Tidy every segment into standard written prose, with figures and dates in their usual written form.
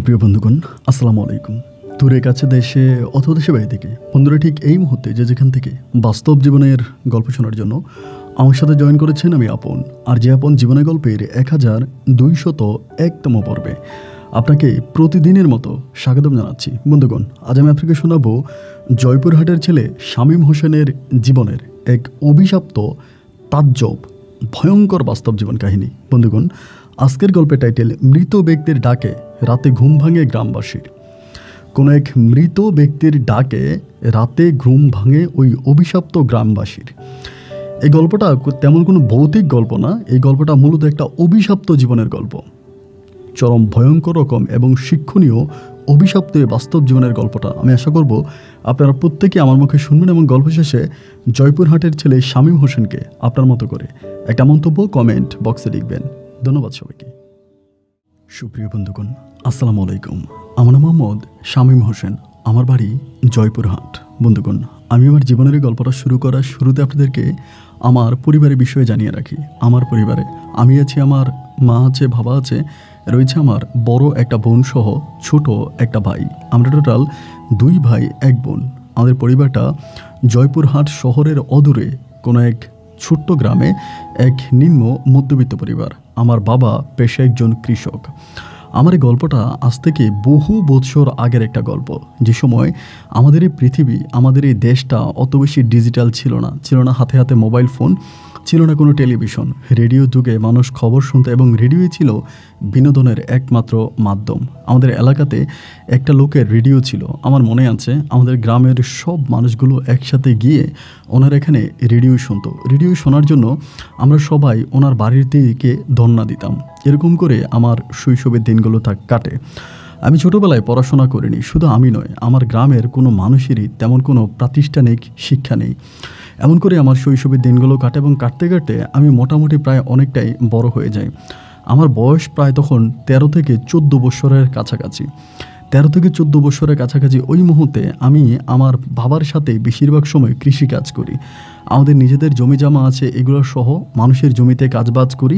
সুপ্রিয় বন্ধুগণ, আসসালামু আলাইকুম। দূরে কাছে দেশে অথবা দেশে বাইরে থেকে বন্ধুরা ঠিক এই মুহূর্তে যে যেখান থেকে বাস্তব জীবনের গল্প শোনার জন্য আমার সাথে জয়েন করেছেন আমি আপন। আর যে আপন জীবনের গল্পের 1201তম পর্বে আপনাকে প্রতিদিনের মতো স্বাগতম জানাচ্ছি। বন্ধুগণ, আজ আমি আপনাকে শোনাবো জয়পুরহাটের ছেলে শামীম হোসেনের জীবনের এক অভিশপ্ত তাজ্জব ভয়ঙ্কর বাস্তব জীবন কাহিনী। বন্ধুগণ, আজকের গল্পের টাইটেল মৃত ব্যক্তির ডাকে রাতে ঘুম ভাঙে গ্রামবাসীর। কোনো এক মৃত ব্যক্তির ডাকে রাতে ঘুম ভাঙে ওই অভিশপ্ত গ্রামবাসীর। এই গল্পটা তেমন কোনো ভৌতিক গল্প না, এই গল্পটা মূলত একটা অভিশপ্ত জীবনের গল্প। চরম ভয়ঙ্কর রকম এবং শিক্ষণীয় অভিশপ্ত বাস্তব জীবনের গল্পটা আমি আশা করব আপনারা প্রত্যেকে আমার মুখে শুনবেন এবং গল্প শেষে জয়পুরহাটের ছেলে শামীম হোসেনকে আপনার মতো করে একটা মন্তব্য কমেন্ট বক্সে লিখবেন। ধন্যবাদ সবাইকে। সুপ্রিয় বন্ধুগণ, আসসালামু আলাইকুম। আমার নাম মোহাম্মদ শামীম হোসেন, আমার বাড়ি জয়পুরহাট। বন্ধুগণ, আমি আমার জীবনের এই গল্পটা শুরু করার শুরুতে আপনাদেরকে আমার পরিবারের বিষয়ে জানিয়ে রাখি। আমার পরিবারে আমি আছি, আমার মা আছে, বাবা আছে, রয়েছে আমার বড় একটা বোন সহ ছোট একটা ভাই। আমরা টোটাল 2 ভাই 1 বোন। আমাদের পরিবারটা জয়পুরহাট শহরের অদূরে কোনো এক ছোট্ট গ্রামে এক নিম্ন মধ্যবিত্ত পরিবার। আমার বাবা পেশায় একজন কৃষক। আমার এই গল্পটা আজ থেকে বহু বছর আগের একটা গল্প, যে সময় আমাদের এই পৃথিবী, আমাদের এই দেশটা অত বেশি ডিজিটাল ছিল না হাতে হাতে মোবাইল ফোন, ছিল না কোনো টেলিভিশন। রেডিও যুগে মানুষ খবর শুনতো এবং রেডিওই ছিল বিনোদনের একমাত্র মাধ্যম। আমাদের এলাকাতে একটা লোকের রেডিও ছিল। আমার মনে আছে, আমাদের গ্রামের সব মানুষগুলো একসাথে গিয়ে ওনার এখানে রেডিও শুনতো। রেডিও শোনার জন্য আমরা সবাই ওনার বাড়ির দিকে ধন্না দিতাম। এরকম করে আমার শৈশবের দিনগুলো কাটে। আমি ছোটোবেলায় পড়াশোনা করিনি, শুধু আমি নয়, আমার গ্রামের কোনো মানুষেরই তেমন কোনো প্রাতিষ্ঠানিক শিক্ষা নেই। এমন করে আমার শৈশবের দিনগুলো কাটে এবং কাটতে কাটতে আমি মোটামুটি প্রায় অনেকটাই বড় হয়ে যাই। আমার বয়স প্রায় তখন 13 থেকে 14 বছরের কাছাকাছি। 13 থেকে 14 বছরের কাছাকাছি ওই মুহূর্তে আমি আমার বাবার সাথে বেশিরভাগ সময় কৃষিকাজ করি। আমাদের নিজেদের জমি জমা আছে, এগুলো সহ মানুষের জমিতে কাজবাজ করি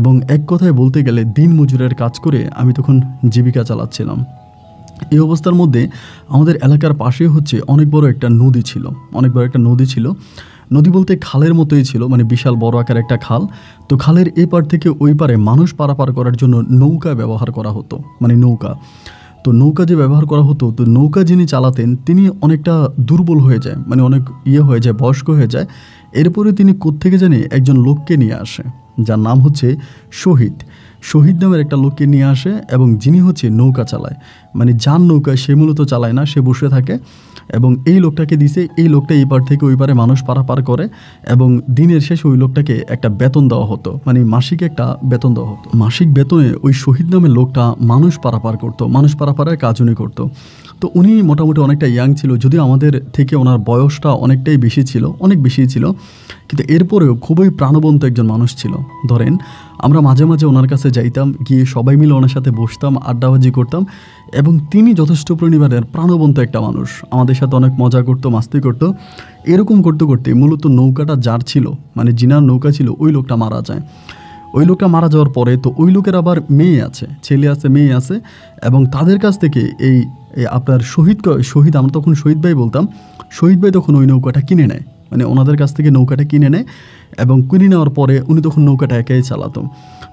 এবং এক কথায় বলতে গেলে দিন মজুরের কাজ করে আমি তখন জীবিকা চালাচ্ছিলাম। এই অবস্থার মধ্যে আমাদের এলাকার পাশে হচ্ছে অনেক বড় একটা নদী ছিল। নদী বলতে খালের মতোই ছিল, মানে বিশাল বড় আকার একটা খাল। তো খালের এই পার থেকে ওই পারে মানুষ পারাপার করার জন্য নৌকা ব্যবহার করা হতো, মানে নৌকা যে ব্যবহার করা হতো, তো নৌকা যিনি চালাতেন তিনি অনেকটা দুর্বল হয়ে যায়, মানে অনেক হয়ে যায়, বয়স্ক হয়ে যায়। এরপরে তিনি কোত্থেকে জানি একজন লোককে নিয়ে আসে, যার নাম হচ্ছে শহীদ নামের একটা লোককে নিয়ে আসে এবং যিনি হচ্ছে নৌকা চালায়, মানে যার নৌকা সে মূলত চালায় না, সে বসে থাকে এবং এই লোকটাকে দিছে। এই লোকটা এই পার থেকে ওই পারে মানুষ পারাপার করে এবং দিনের শেষে ওই লোকটাকে একটা বেতন দেওয়া হতো, মানে মাসিক একটা বেতন দেওয়া হতো। মাসিক বেতনে ওই শহীদ নামের লোকটা মানুষ পারাপার করতো, মানুষ পারাপারের কাজ উনি করতো। তো উনি মোটামুটি অনেকটা ইয়াং ছিল, যদিও আমাদের থেকে ওনার বয়সটা অনেক বেশি ছিল, কিন্তু এরপরেও খুবই প্রাণবন্ত একজন মানুষ ছিল। ধরেন আমরা মাঝে মাঝে ওনার কাছে যাইতাম, গিয়ে সবাই মিলে ওনার সাথে বসতাম, আড্ডাবাজি করতাম এবং তিনি যথেষ্ট পরিমাণের প্রাণবন্ত একটা মানুষ, আমাদের সাথে অনেক মজা করতো, মাস্তি করতো। এরকম করতে করতে মূলত নৌকাটা যার ছিল, মানে যিনার নৌকা ছিল, ওই লোকটা মারা যায়। ওই লোকটা মারা যাওয়ার পরে তো ওই লোকের আবার মেয়ে আছে, ছেলে আছে, মেয়ে আছে এবং তাদের কাছ থেকে এই আপনার শহীদ আমরা তখন শহীদ ভাই বলতাম, শহীদ ভাই তখন ওই নৌকাটা কিনে নেয়, মানে ওনাদের কাছ থেকে নৌকাটা কিনে নেয় এবং কিনে নেওয়ার পরে উনি তখন নৌকাটা একাই চালাতো।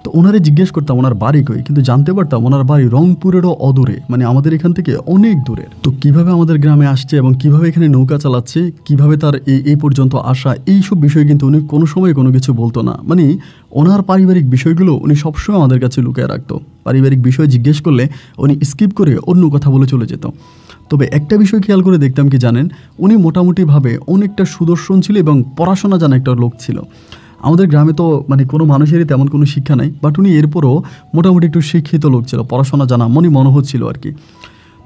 তো ওনারে জিজ্ঞেস করতাম ওনার বাড়ি কই, কিন্তু জানতে পারতাম ওনার বাড়ি রংপুরেরও অদূরে, মানে আমাদের এখান থেকে অনেক দূরে। তো কিভাবে আমাদের গ্রামে আসছে এবং কিভাবে এখানে নৌকা চালাচ্ছে, কিভাবে তার এই পর্যন্ত আসা, এইসব বিষয় কিন্তু উনি কোনো সময় কোনো কিছু বলতো না। মানে ওনার পারিবারিক বিষয়গুলো উনি সবসময় আমাদের কাছে লুকিয়ে রাখতো। পারিবারিক বিষয় জিজ্ঞেস করলে উনি স্কিপ করে অন্য কথা বলে চলে যেত। তবে একটা বিষয় খেয়াল করে দেখতাম কি জানেন, উনি মোটামুটিভাবে অনেকটা সুদর্শন ছিল এবং পড়াশোনা জানা একটা লোক ছিল। আমাদের গ্রামে তো মানে কোনো মানুষেরই তেমন কোনো শিক্ষা নাই, বাট উনি এরপরও মোটামুটি একটু শিক্ষিত লোক ছিল, পড়াশোনা জানা মনে হচ্ছিল আর কি।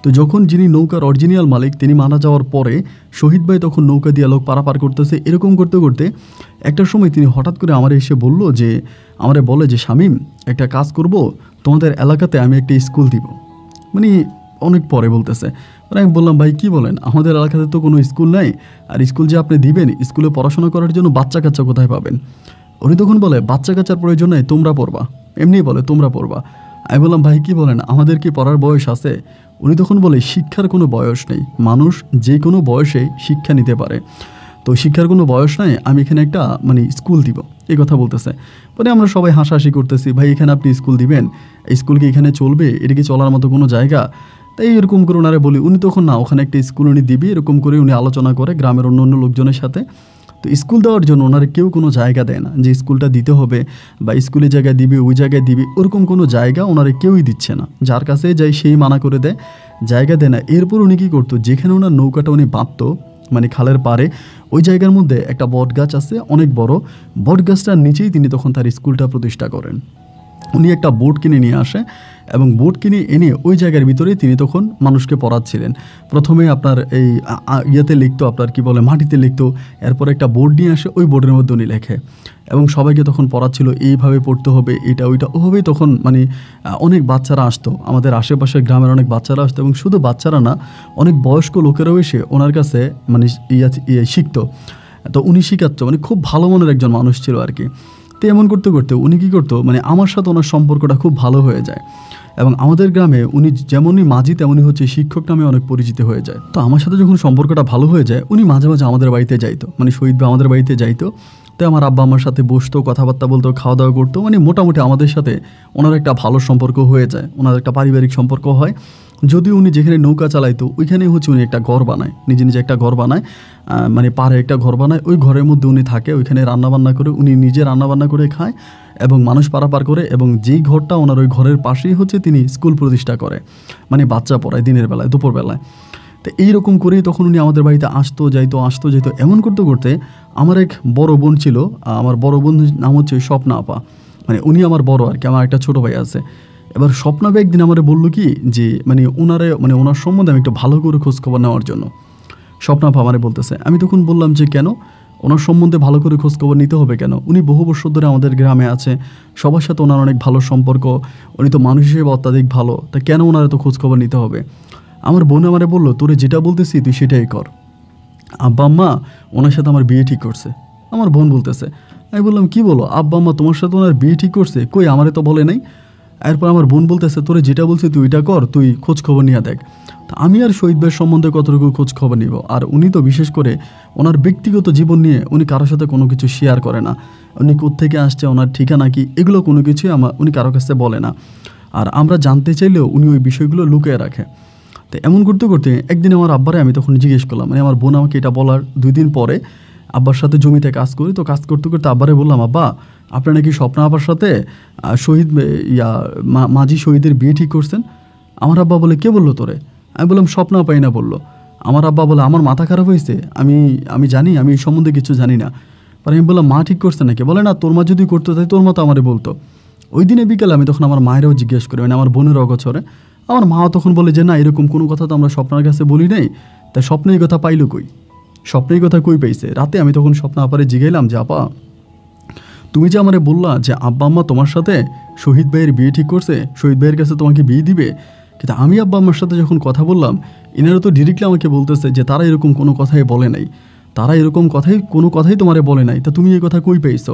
তো যখন যিনি নৌকার অরিজিনাল মালিক তিনি মারা যাওয়ার পরে শহীদ ভাই তখন নৌকা দিয়ে লোক পারাপার করতেছে। এরকম করতে করতে একটা সময় তিনি হঠাৎ করে আমারে এসে বলে যে শামীম, একটা কাজ করব, তোমাদের এলাকাতে আমি একটা স্কুল দিব। মানে অনেক পরে বলতেছে। আমি বললাম, ভাই কী বলেন, আমাদের এলাকাতে তো কোনো স্কুল নাই, আর স্কুল যে আপনি দিবেন, স্কুলে পড়াশোনা করার জন্য বাচ্চা কাচ্চা কোথায় পাবেন? উনি তখন বলে, বাচ্চা কাচ্চার প্রয়োজন নেই, তোমরা পড়বা। এমনি বলে তোমরা পড়বা। আমি বললাম ভাই কি বলেন, আমাদের কি পড়ার বয়স আছে? উনি তখন বলে শিক্ষার কোনো বয়স নেই, মানুষ যে কোনো বয়সে শিক্ষা নিতে পারে, তো শিক্ষার কোনো বয়স নাই, আমি এখানে একটা মানে স্কুল দিব, এই কথা বলতেছে। পরে আমরা সবাই হাসাহাসি করতেছি, ভাই এখানে আপনি স্কুল দিবেন, এই স্কুল কি এখানে চলবে, এটা কি চলার মতো কোনো জায়গা? তাই এরকম করে ওনারে বলি, উনি তখন না ওখানে একটা স্কুল উনি দিবি এরকম করে উনি আলোচনা করে গ্রামের অন্য অন্য লোকজনের সাথে। তো স্কুল দেওয়ার জন্য ওনারা কেউ কোনো জায়গা দেয় না যে স্কুলটা দিতে হবে বা স্কুলের জায়গায় দিবে ওই জায়গায় দিবি, ওরকম কোনো জায়গা ওনারা কেউই দিচ্ছে না, যার কাছে যাই সেই মানা করে দেয়, জায়গা দেয় না। এরপর উনি কী করতো, যেখানে ওনার নৌকাটা উনি বাঁধতো মানে খালের পাড়ে, ওই জায়গার মধ্যে একটা বট গাছ আছে অনেক বড়, বট গাছটার নিচেই তিনি তখন তার স্কুলটা প্রতিষ্ঠা করেন। উনি একটা বোট কিনে নিয়ে আসে এবং বোট কিনে এনে ওই জায়গার ভিতরেই তিনি তখন মানুষকে পড়াচ্ছিলেন। প্রথমে আপনার এই ইয়েতে লিখতো, আপনার কি বলে মাটিতে লিখতো, এরপর একটা বোর্ড নিয়ে আসে, ওই বোর্ডের মধ্যে উনি লেখে এবং সবাইকে তখন পড়াচ্ছিল এইভাবে পড়তে হবে, এটা ওইটা ওভাবেই। তখন মানে অনেক বাচ্চারা আসতো, আমাদের আশেপাশের গ্রামের অনেক বাচ্চারা আসতো এবং শুধু বাচ্চারা না, অনেক বয়স্ক লোকেরাও এসে ওনার কাছে মানে শিখতো। তো উনি শিখাচ্ছ মানে খুব ভালো মনের একজন মানুষ ছিল আর কি। তো এমন করতে করতে উনি কী করতো, মানে আমার সাথে ওনার সম্পর্কটা খুব ভালো হয়ে যায় এবং আমাদের গ্রামে উনি যেমনই মাঝি তেমনই হচ্ছে শিক্ষক নামে অনেক পরিচিত হয়ে যায়। তো আমার সাথে যখন সম্পর্কটা ভালো হয়ে যায়, উনি মাঝে মাঝে আমাদের বাড়িতে যাইতো, মানে শহীদ ভাই আমাদের বাড়িতে যাইতো। তো আমার আব্বা আমার সাথে বসতো, কথাবার্তা বলতো, খাওয়া দাওয়া করতো, মানে মোটামুটি আমাদের সাথে ওনার একটা ভালো সম্পর্ক হয়ে যায়, ওনার একটা পারিবারিক সম্পর্ক হয়। যদিও উনি যেখানে নৌকা চালাইতো ওইখানেই হচ্ছে উনি একটা ঘর বানায়, নিজে নিজে একটা ঘর বানায়, মানে পাড়ে একটা ঘর বানায়, ওই ঘরের মধ্যে উনি থাকে, ওইখানে রান্নাবান্না করে উনি নিজে রান্নাবান্না করে খায় এবং মানুষ পারাপার করে। এবং যেই ঘরটা ওনার ওই ঘরের পাশেই হচ্ছে তিনি স্কুল প্রতিষ্ঠা করে, মানে বাচ্চা পড়ায় দিনের বেলায় দুপুরবেলায়। তো এইরকম করেই তখন উনি আমাদের বাড়িতে আসতো যাইতো আসতো যাইতো। এমন করতে করতে আমার এক বড় বোন ছিল, আমার বড় বোন নাম হচ্ছে স্বপ্না আপা, মানে উনি আমার বড় আর কি, আমার একটা ছোটো ভাই আছে। এবার স্বপ্নাবে একদিন আমার বললো কি যে মানে ওনার সম্বন্ধে আমি একটু ভালো করে খোঁজখবর নেওয়ার জন্য। স্বপ্নাপা আমারে বলতেছে, আমি তখন বললাম যে কেন, ওনার সম্বন্ধে ভালো করে খোঁজখবর নিতে হবে কেন, উনি বহু বছর ধরে আমাদের গ্রামে আছে, সবার সাথে ওনার অনেক ভালো সম্পর্ক, উনি তো মানুষ হিসেবে অত্যাধিক ভালো, তা কেন ওনার এত খোঁজখবর নিতে হবে? আমার বোন আমারে বললো, তোরে যেটা বলতেছি তুই সেটাই কর, আব্বা আম্মা ওনার সাথে আমার বিয়ে ঠিক করছে। আমার বোন বলতেছে, আমি বললাম কি বলো, আব্বা আম্মা তোমার সাথে ওনার বিয়ে ঠিক করছে? কই, আমারে তো বলে নাই। এরপর আমার বোন বলতেছে, তোরে যেটা বলছি তুই এটা কর, তুই খোঁজ খবর নিয়ে দেখ। তা আমি আর শহীদ ভাইয়ের সম্বন্ধে কতটুকু খোঁজ খবর নিব, আর উনি তো বিশেষ করে ওনার ব্যক্তিগত জীবন নিয়ে উনি কারোর সাথে কোনো কিছু শেয়ার করে না, উনি কোত্থেকে আসছে, ওনার ঠিকানা কি, এগুলো কোনো কিছুই উনি কারোর কাছে বলে না, আর আমরা জানতে চাইলেও উনি ওই বিষয়গুলো লুকিয়ে রাখে। তো এমন করতে করতে একদিন আমার আব্বারে আমি তখন জিজ্ঞেস করলাম, মানে আমার বোন আমাকে এটা বলার 2 দিন পরে আব্বার সাথে জমিতে কাজ করি, তো কাজ করতে করতে আব্বারে বললাম, আব্বা আপনার নাকি স্বপ্না আব্বার সাথে শহীদ মাঝি শহীদের বিয়ে ঠিক করছেন। আমার আব্বা বলে, কে বললো তোরে? আমি বললাম স্বপ্না পাই না বললো। আমার আব্বা বলে, আমার মাথা খারাপ হয়েছে, আমি জানি, আমি এই সম্বন্ধে কিছু জানি না। পরে আমি বললাম, মা ঠিক করছে নাকি? বলে না, তোর মা যদি করতে তাই তোর মা তো আমারে বলতো। ওই দিনে বিকেলে আমি তখন আমার মায়েরও জিজ্ঞেস করি, মানে আমার বোনের অগোচরে। আমার মাও তখন বলে যে না, এরকম কোনো কথা তো আমরা স্বপ্নার কাছে বলি নাই, তাই স্বপ্নে এই কথা পাইলো কই, স্বপ্নে এই কথা কই পাইছে? রাতে আমি তখন স্বপ্ন আপারে জিগাইলাম যে আপা, তুমি যে আমারে বললা যে আব্বা আম্মা তোমার সাথে শহীদ ভাইয়ের বিয়ে ঠিক করছে, শহীদ ভাইয়ের কাছে তোমাকে বিয়ে দিবে, কিন্তু আমি আব্বা আম্মার সাথে যখন কথা বললাম, এনারা তো ডিরেক্টলি আমাকে বলতেছে যে তারা এরকম কোনো কথাই বলে নাই, তারা এরকম কোনো কথাই তোমারে বলে নাই, তা তুমি এই কথা কই পাইছো?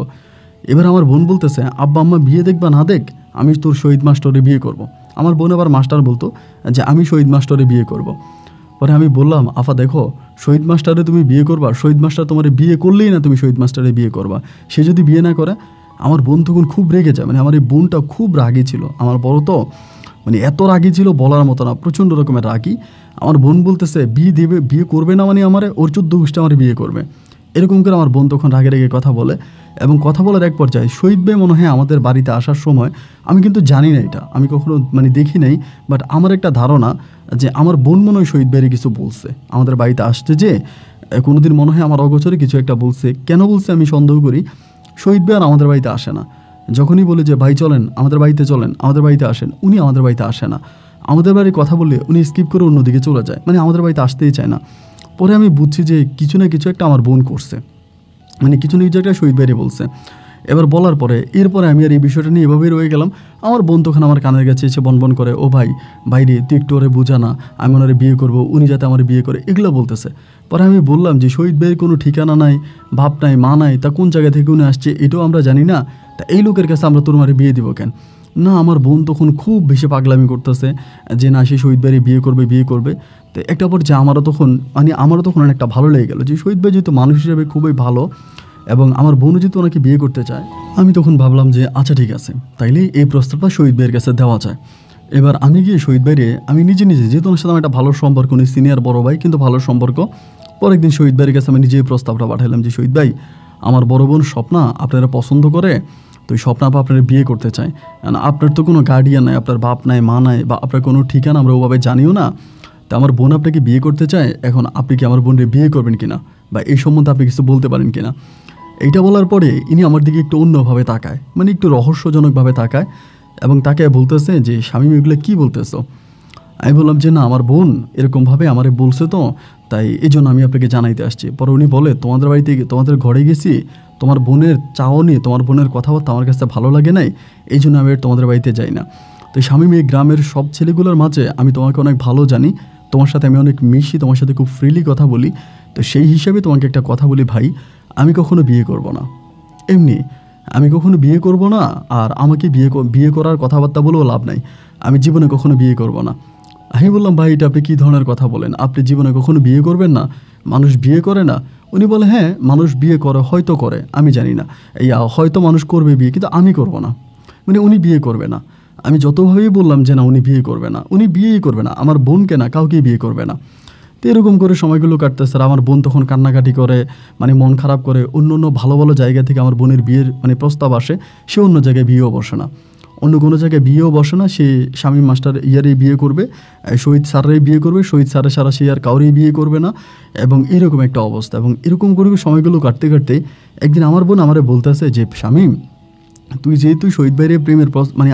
এবার আমার বোন বলতেছে, আব্বা আম্মা বিয়ে দেখবা না দেখ, আমি তোর শহীদ মাস্টারে বিয়ে করব। আমার বোন আবার মাস্টার বলতো যে আমি শহীদ মাস্টারে বিয়ে করব। পরে আমি বললাম, আফা দেখো, শহীদ মাস্টারে তুমি বিয়ে করবা, শহীদ মাস্টার তোমার বিয়ে করলেই না তুমি শহীদ মাস্টারে বিয়ে করবা, সে যদি বিয়ে না করে? আমার বোন তখন খুব রেগে যায়, মানে আমার এই বোনটা খুব রাগী ছিল, আমার বড় তো মানে এত রাগী ছিল বলার মতো না, প্রচণ্ড রকমের রাগী। আমার বোন বলতেছে বিয়ে করবে না, মানে আমার ওর 14 গোষ্ঠী আমার বিয়ে করবে, এরকম করে আমার বোন তখন রাগে রেগে কথা বলে। এবং কথা বলার এক পর্যায়ে শহীদ ভাই মনে হয় আমাদের বাড়িতে আসার সময়, আমি কিন্তু জানি না এটা, আমি কখনো মানে দেখি নাই, বাট আমার একটা ধারণা যে আমার বোন মনে হয় শহীদ ভাইয়ের কিছু বলছে আমাদের বাড়িতে আসছে, যে কোনোদিন মনে হয় আমার অগোচরে কিছু একটা বলছে। কেন বলছে আমি সন্দেহ করি, শহীদ ভাই আর আমাদের বাড়িতে আসে না, যখনই বলে যে ভাই চলেন আমাদের বাড়িতে, চলেন আমাদের বাড়িতে আসেন, উনি আমাদের বাড়িতে আসে না, আমাদের বাড়ির কথা বললে উনি স্কিপ করে অন্যদিকে চলে যায়, মানে আমাদের বাড়িতে আসতেই চায় না। পরে আমি বুঝছি যে কিছু না কিছু একটা আমার বোন করছে, মানে কিছু না কিছু একটা শহীদ ভাইরে বলছে। এবার বলার পরে এরপরে আমি আর এই বিষয়টা নিয়ে এভাবেই রয়ে গেলাম। আমার বোন তখন আমার কানের কাছে এসে বনবন করে, ও ভাই বাইরে তুই একটু ওরে বোঝা না, আমি ওনারে বিয়ে করবো, উনি যাতে আমার বিয়ে করে, এগুলো বলতেছে। পরে আমি বললাম যে শহীদ ভাইয়ের কোনো ঠিকানা নাই, বাপ নাই, মা নাই, তা কোন জায়গা থেকে উনি আসছে এটাও আমরা জানি না, তা এই লোকের কাছে আমরা তোর মারে বিয়ে দিব কেন? না, আমার বোন তখন খুব বেশি পাগলামি করতেছে যে না, সে শহীদ ভাইয়ের বিয়ে করবে। তো একটা পর্যায়ে আমারও তখন অনেকটা ভালো লেগে গেল যে শহীদ ভাই যেহেতু মানুষ হিসেবে খুবই ভালো এবং আমার বোনও যেহেতু ওনাকে বিয়ে করতে চায়, আমি তখন ভাবলাম যে আচ্ছা ঠিক আছে, তাইলে এই প্রস্তাবটা শহীদ ভাইয়ের কাছে দেওয়া যায়। এবার আমি গিয়ে শহীদ ভাইরে আমি নিজে যেহেতু ওনার সাথে আমার একটা ভালো সম্পর্ক, উনি সিনিয়র বড় ভাই কিন্তু ভালো সম্পর্ক। পরের দিন শহীদ ভাইয়ের কাছে আমি নিজেই প্রস্তাবটা পাঠালাম যে শহীদ ভাই, আমার বড় বোন স্বপ্না আপনারা পছন্দ করে, তো ওই স্বপ্না আপনার বিয়ে করতে চায়। আপনার তো কোনো গার্ডিয়ান নাই, আপনার বাপ নাই, মা নাই, বা আপনার কোনো ঠিকানা আমরা ওভাবে জানিও না। তো আমার বোন আপনাকে বিয়ে করতে চায়, এখন আপনি কি আমার বোনকে বিয়ে করবেন কিনা, বা এই সম্বন্ধে আপনি কিছু বলতে পারেন কিনা। এইটা বলার পরে ইনি আমার দিকে একটু অন্যভাবে তাকায়, মানে একটু রহস্যজনকভাবে তাকায় এবং তাকে বলতেছে যে শামীম এগুলো কী বলতেছো। আমি বললাম যে না, আমার বোন এরকমভাবে আমারে বলছে, তো তাই এই জন্য আমি আপনাকে জানাইতে আসছি। পরে উনি বলে তোমাদের বাড়িতে তোমাদের ঘরে গেছি, তোমার বোনের চাওনি, তোমার বোনের কথাবার্তা আমার কাছে ভালো লাগে নাই, এই জন্য আমি তোমাদের বাড়িতে যাই না। তো শামীম, এই গ্রামের সব ছেলেগুলোর মাঝে আমি তোমাকে অনেক ভালো জানি, তোমার সাথে আমি অনেক মিশি, তোমার সাথে খুব ফ্রিলি কথা বলি, তো সেই হিসাবে তোমাকে একটা কথা বলি ভাই, আমি কখনো বিয়ে করব না, এমনি আমি কখনো বিয়ে করব না, আর আমাকে বিয়ে করার কথাবার্তা বলেও লাভ নাই, আমি জীবনে কখনো বিয়ে করব না। আমি বললাম ভাই, এটা আপনি কী ধরনের কথা বলেন, আপনি জীবনে কখনো বিয়ে করবেন না, মানুষ বিয়ে করে না। উনি বলে হ্যাঁ, মানুষ বিয়ে করে, হয়তো করে, আমি জানি না, হয়তো মানুষ করবে বিয়ে, কিন্তু আমি করব না। মানে উনি বিয়ে করবে না। আমি যতভাবেই বললাম যে না, উনি বিয়ে করবে না, উনি বিয়েই করবে না, আমার বোনকে না, কাউকেই বিয়ে করবে না। তো এরকম করে সময়গুলো কাটতেছে। আর আমার বোন তখন কান্নাকাটি করে, মানে মন খারাপ করে, অন্য ভালো ভালো জায়গা থেকে আমার বোনের বিয়ের প্রস্তাব আসে, সে অন্য জায়গায় বিয়েও বসে না, অন্য কোনো জায়গায় বিয়েও বসে না, সে শামীম মাস্টার ইয়ারেই বিয়ে করবে, শহীদ স্যারেই বিয়ে করবে, শহীদ স্যারের সারা সে আর কাউরেই বিয়ে করবে না। এবং এরকম একটা অবস্থা, এবং এরকম করে সময়গুলো কাটতে কাটতে একদিন আমার বোন আমারে বলতেছে যে শামীম, তুই যেহেতু শহীদ ভাইয়ের প্রেমের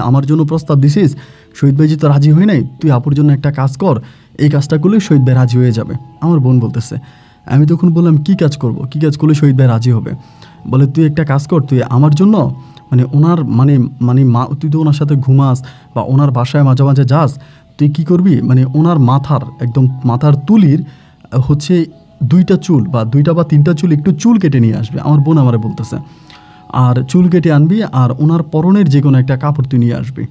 আমার জন্য প্রস্তাব দিছিস, শহীদ ভাই যেহেতু রাজি হয় নাই, তুই আপুর জন্য একটা কাজ কর, এই কাজটা করলে শহীদ ভাই রাজি হয়ে যাবে। আমার বোন বলতেছে। আমি তখন বললাম কী কাজ করব, কী কাজ করলে শহীদ ভাই রাজি হবে। বলে তুই একটা কাজ কর, তুই আমার জন্য ওনার মা, তুই তো ওনার সাথে ঘুমাস বা ওনার বাসায় মাঝে মাঝে যাস, তুই কী করবি, ওনার মাথার তুলির হচ্ছে 2টা চুল বা 2টা বা 3টা চুল, একটু চুল কেটে নিয়ে আসবে। আমার বোন আমারে বলতেছে, আর চুল কেটে আনবি, আর ওনার পরনের যে কোনো একটা কাপড় তুই নিয়ে আসবি।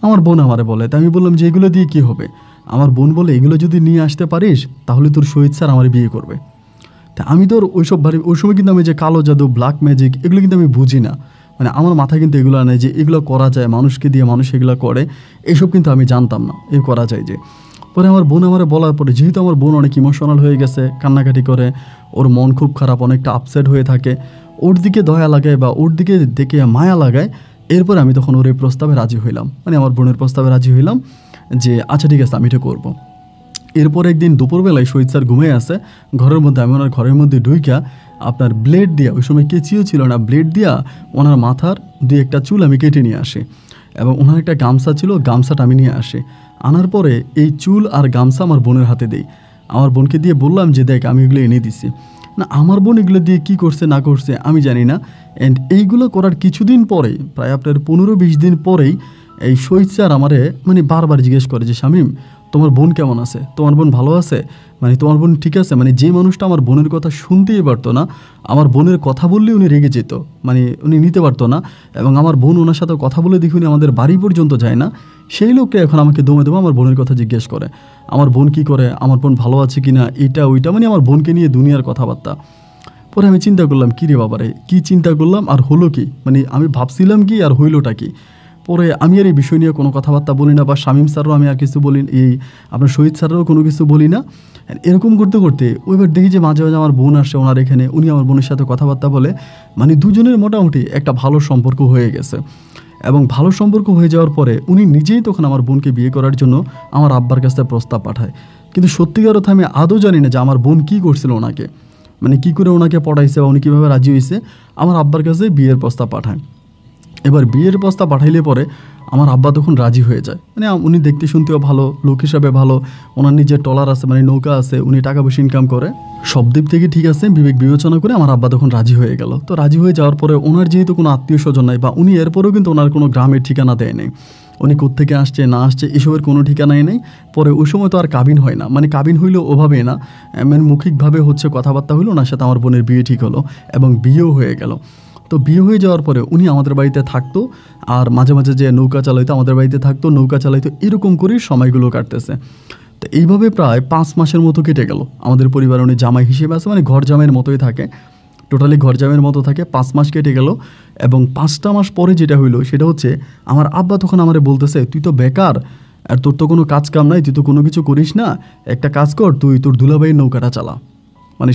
আমার বোন আমারে বলে। তা আমি বললাম যে এগুলো দিয়ে কী হবে। আমার বোন বলে, এগুলো যদি নিয়ে আসতে পারিস তাহলে তোর শহীদ স্যার আমার বিয়ে করবে। তা আমি তোর ওই সময় কিন্তু আমি যে কালো জাদু, ব্ল্যাক ম্যাজিক, এগুলো কিন্তু আমি বুঝি না, আমার মাথায় কিন্তু এগুলো নেই যে এগুলো করা যায়, মানুষকে দিয়ে মানুষ এগুলো করে, এসব কিন্তু আমি জানতাম না এ করা যায় যে। পরে আমার বোন আমারে বলার পরে, যেহেতু আমার বোন অনেক ইমোশনাল হয়ে গেছে, কান্নাকাটি করে, ওর মন খুব খারাপ, অনেকটা আপসেট হয়ে থাকে, ওর দিকে দয়া লাগায় বা ওর দিকে দেখে মায়া লাগায়, এরপর আমি তখন ওর এই প্রস্তাবে রাজি হইলাম, আমার বোনের প্রস্তাবে রাজি হইলাম যে আচ্ছা ঠিক আছে, আমি এটা করবো। এরপর একদিন দুপুরবেলায় শহীদ স্যার ঘুমিয়ে আছে ঘরের মধ্যে, আমি ওনার ঘরের মধ্যে ঢুইকা আপনার ব্লেড দিয়া, ওই সময় কেচিও ছিল না, ব্লেড দিয়া ওনার মাথার 2-1টা চুল আমি কেটে নিয়ে আসি, এবং ওনার একটা গামছা ছিল, গামছাটা আমি নিয়ে আসি। আনার পরে এই চুল আর গামছা আমার বোনের হাতে দিই। আমার বোনকে দিয়ে বললাম যে দেখ, আমি এগুলো এনে দিছি। না, আমার বোন এগুলো দিয়ে কী করছে না করছে আমি জানি না। অ্যান্ড এইগুলো করার কিছুদিন পরেই, প্রায় আপনার 15-20 দিন পরেই, এই শহীদ স্যার আমারে বারবার জিজ্ঞেস করে যে শামীম, তোমার বোন কেমন আছে, তোমার বোন ভালো আছে, তোমার বোন ঠিক আছে। যে মানুষটা আমার বোনের কথা শুনতেই পারতো না, আমার বোনের কথা বললেই উনি রেগে যেত, উনি নিতে পারতো না, এবং আমার বোন ওনার সাথে কথা বলে দেখি উনি আমাদের বাড়ি পর্যন্ত যায় না, সেই লোকটা এখন আমাকে দমে আমার বোনের কথা জিজ্ঞেস করে, আমার বোন কী করে, আমার বোন ভালো আছে কি না, এটা ওইটা, আমার বোনকে নিয়ে দুনিয়ার কথাবার্তা। পরে আমি চিন্তা করলাম, কী রে বাবারে, কী চিন্তা করলাম আর হলো কি, আমি ভাবছিলাম কি আর হইলোটা কি। পরে আমি আর এই বিষয় নিয়ে কোনো কথাবার্তা বলি না, বা শামীম স্যারও আমি আর কিছু বলি, আপনার শহীদ স্যারেরও কোনো কিছু বলি না। এরকম করতে করতে ওইবার দেখি যে মাঝে মাঝে আমার বোন আসে ওনার এখানে, উনি আমার বোনের সাথে কথাবার্তা বলে, দুজনের মোটামুটি একটা ভালো সম্পর্ক হয়ে গেছে। এবং ভালো সম্পর্ক হয়ে যাওয়ার পরে উনি নিজেই তখন আমার বোনকে বিয়ে করার জন্য আমার আব্বার কাছে প্রস্তাব পাঠায়। কিন্তু সত্যিকার অর্থে আমি আদৌ জানি না যে আমার বোন কী করছিল ওনাকে, কী করে ওনাকে পড়াইছে বা উনি কীভাবে রাজি হয়েছে, আমার আব্বার কাছে বিয়ের প্রস্তাব পাঠায়। এবার বিয়ের প্রস্তাব পাঠাইলে পরে আমার আব্বা তখন রাজি হয়ে যায়, উনি দেখতে শুনতেও ভালো, লোক হিসাবে ভালো, ওনার নিজের ট্রলার আছে, নৌকা আছে, উনি টাকা পয়সা ইনকাম করে, সব দিক থেকে ঠিক আছে, বিবেক বিবেচনা করে আমার আব্বা তখন রাজি হয়ে গেল। তো রাজি হয়ে যাওয়ার পরে ওনার যেহেতু কোনো আত্মীয় স্বজন নাই, বা উনি এরপরেও কিন্তু ওনার কোনো গ্রামের ঠিকানা দেয় নাই, উনি কোত্থেকে আসছে না আসছে এসবের কোনো ঠিকানাই নেই। পরে ওই সময় তো আর কাবিন হয় না, কাবিন হইলেও ওভাবে না, মৌখিকভাবে হচ্ছে কথাবার্তা হইলো, ওনার সাথে আমার বোনের বিয়ে ঠিক হলো এবং বিয়েও হয়ে গেল। তো বিয়ে হয়ে যাওয়ার পরে উনি আমাদের বাড়িতে থাকতো, আর মাঝে মাঝে যে নৌকা চালাইতো আমাদের বাড়িতে থাকতো, নৌকা চালাইতো, এরকম করেই সময়গুলো কাটতেছে। তো এইভাবে প্রায় 5 মাসের মতো কেটে গেল। আমাদের পরিবারে উনি জামাই হিসেবে আছে, মানে ঘর জামাইয়ের মতোই থাকে, টোটালি ঘর জামাইয়ের মতো থাকে। 5 মাস কেটে গেল এবং 5টা মাস পরে যেটা হইলো সেটা হচ্ছে আমার আব্বা তখন আমারে বলতেছে, তুই তো বেকার, আর তোর তো কোনো কাজ কাম নাই, তুই তো কোনো কিছু করিস না, একটা কাজ কর, তুই তোর দুলাভাইয়ের নৌকাটা চালা, মানে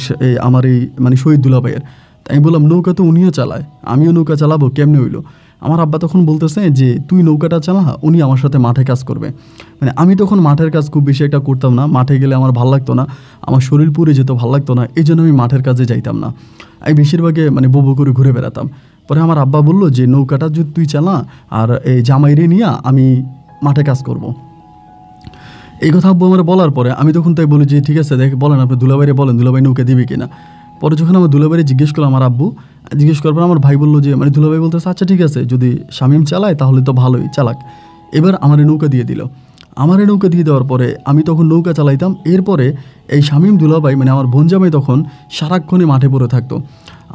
আমার এই মানে শহীদ দুলাভাইয়ের। তাই আমি বললাম নৌকা তো উনিও চালায়, আমিও নৌকা চালাবো, কেমনে হইলো? আমার আব্বা তখন বলতেছে যে তুই নৌকাটা চালা, উনি আমার সাথে মাঠে কাজ করবে। মানে আমি তখন মাঠের কাজ খুব বেশি একটা করতাম না, মাঠে গেলে আমার ভালো লাগতো না, আমার শরীর পুড়ে যেত, ভালো লাগতো না, এই জন্য আমি মাঠের কাজে যাইতাম না। আমি বেশিরভাগে মানে ববু করে ঘুরে বেড়াতাম। পরে আমার আব্বা বললো যে নৌকাটা যদি তুই চালা, আর এই জামাইরে নিয়ে আমি মাঠে কাজ করব। এই কথা আব্বু আমার বলার পরে আমি তখন তাই বলি যে ঠিক আছে, দেখ বলেন আপনি দুলাভাইরে বলেন দুলাভাই নৌকা দিবে কিনা। পরে যখন আমার দুলাভাইরে জিজ্ঞেস করলাম, আমার আব্বু জিজ্ঞেস করার পর আমার ভাই বললো যে মানে দুলাভাই বলতেছে আচ্ছা ঠিক আছে, যদি শামীম চালায় তাহলে তো ভালোই, চালাক। এবার আমার নৌকা দিয়ে দিল। আমার নৌকা দিয়ে দেওয়ার পরে আমি তখন নৌকা চালাইতাম। এরপরে এই শামীম দুলাভাই মানে আমার বোন জামাই তখন সারাক্ষণই মাঠে পড়ে থাকতো।